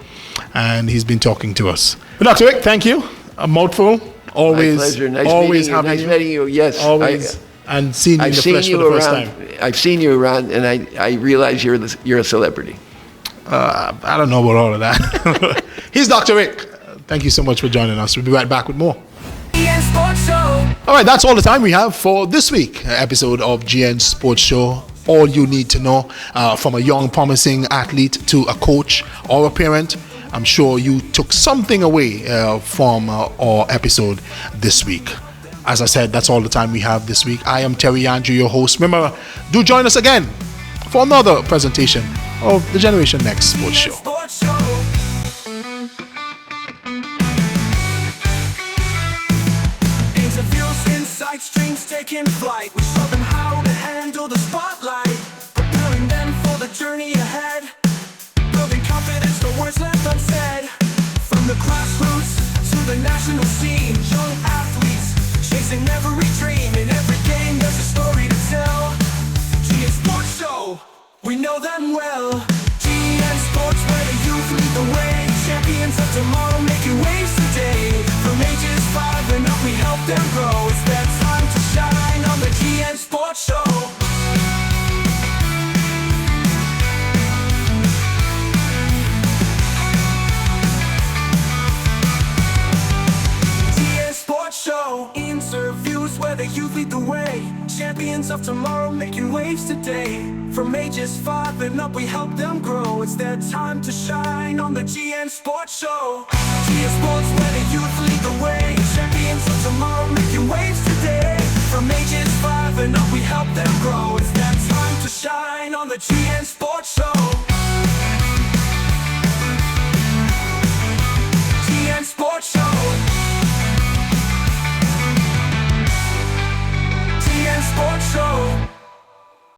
And he's been talking to us. But Dr. Rick, thank you. A mouthful. Always. My pleasure. Nice always meeting you. Nice meeting you. Yes. Always. And seeing you in the flesh for the first time. I've seen you around, and I realize you're a celebrity. I don't know about all of that. Here's Dr. Rick. Thank you so much for joining us. We'll be right back with more. All right, that's all the time we have for this week episode of GN Sports Show. All you need to know, from a young promising athlete to a coach or a parent. I'm sure you took something away from our episode this week. As I said, that's all the time we have this week. I am Terry Andrew, your host. Remember, do join us again for another presentation of the Generation Next Sports Show. Interviews, insights, dreams taking flight. We show them how to handle the spotlight, preparing them for the journey ahead, building confidence, the words left unsaid. From the grassroots to the national scene, young athletes chasing every dream. In every game there's a story to tell. GN Sports Show, we know them well. GN Sports, where the youth lead the way. Champions of tomorrow making waves today. From ages 5 and up we help them grow. It's their time to shine on the GN Sports Show. GN Sports Show. Interviews, Sports where the youth lead the way. Champions of tomorrow making waves today. From ages 5 and up we help them grow. It's their time to shine on the GN Sports Show. GN Sports where the youth lead the way.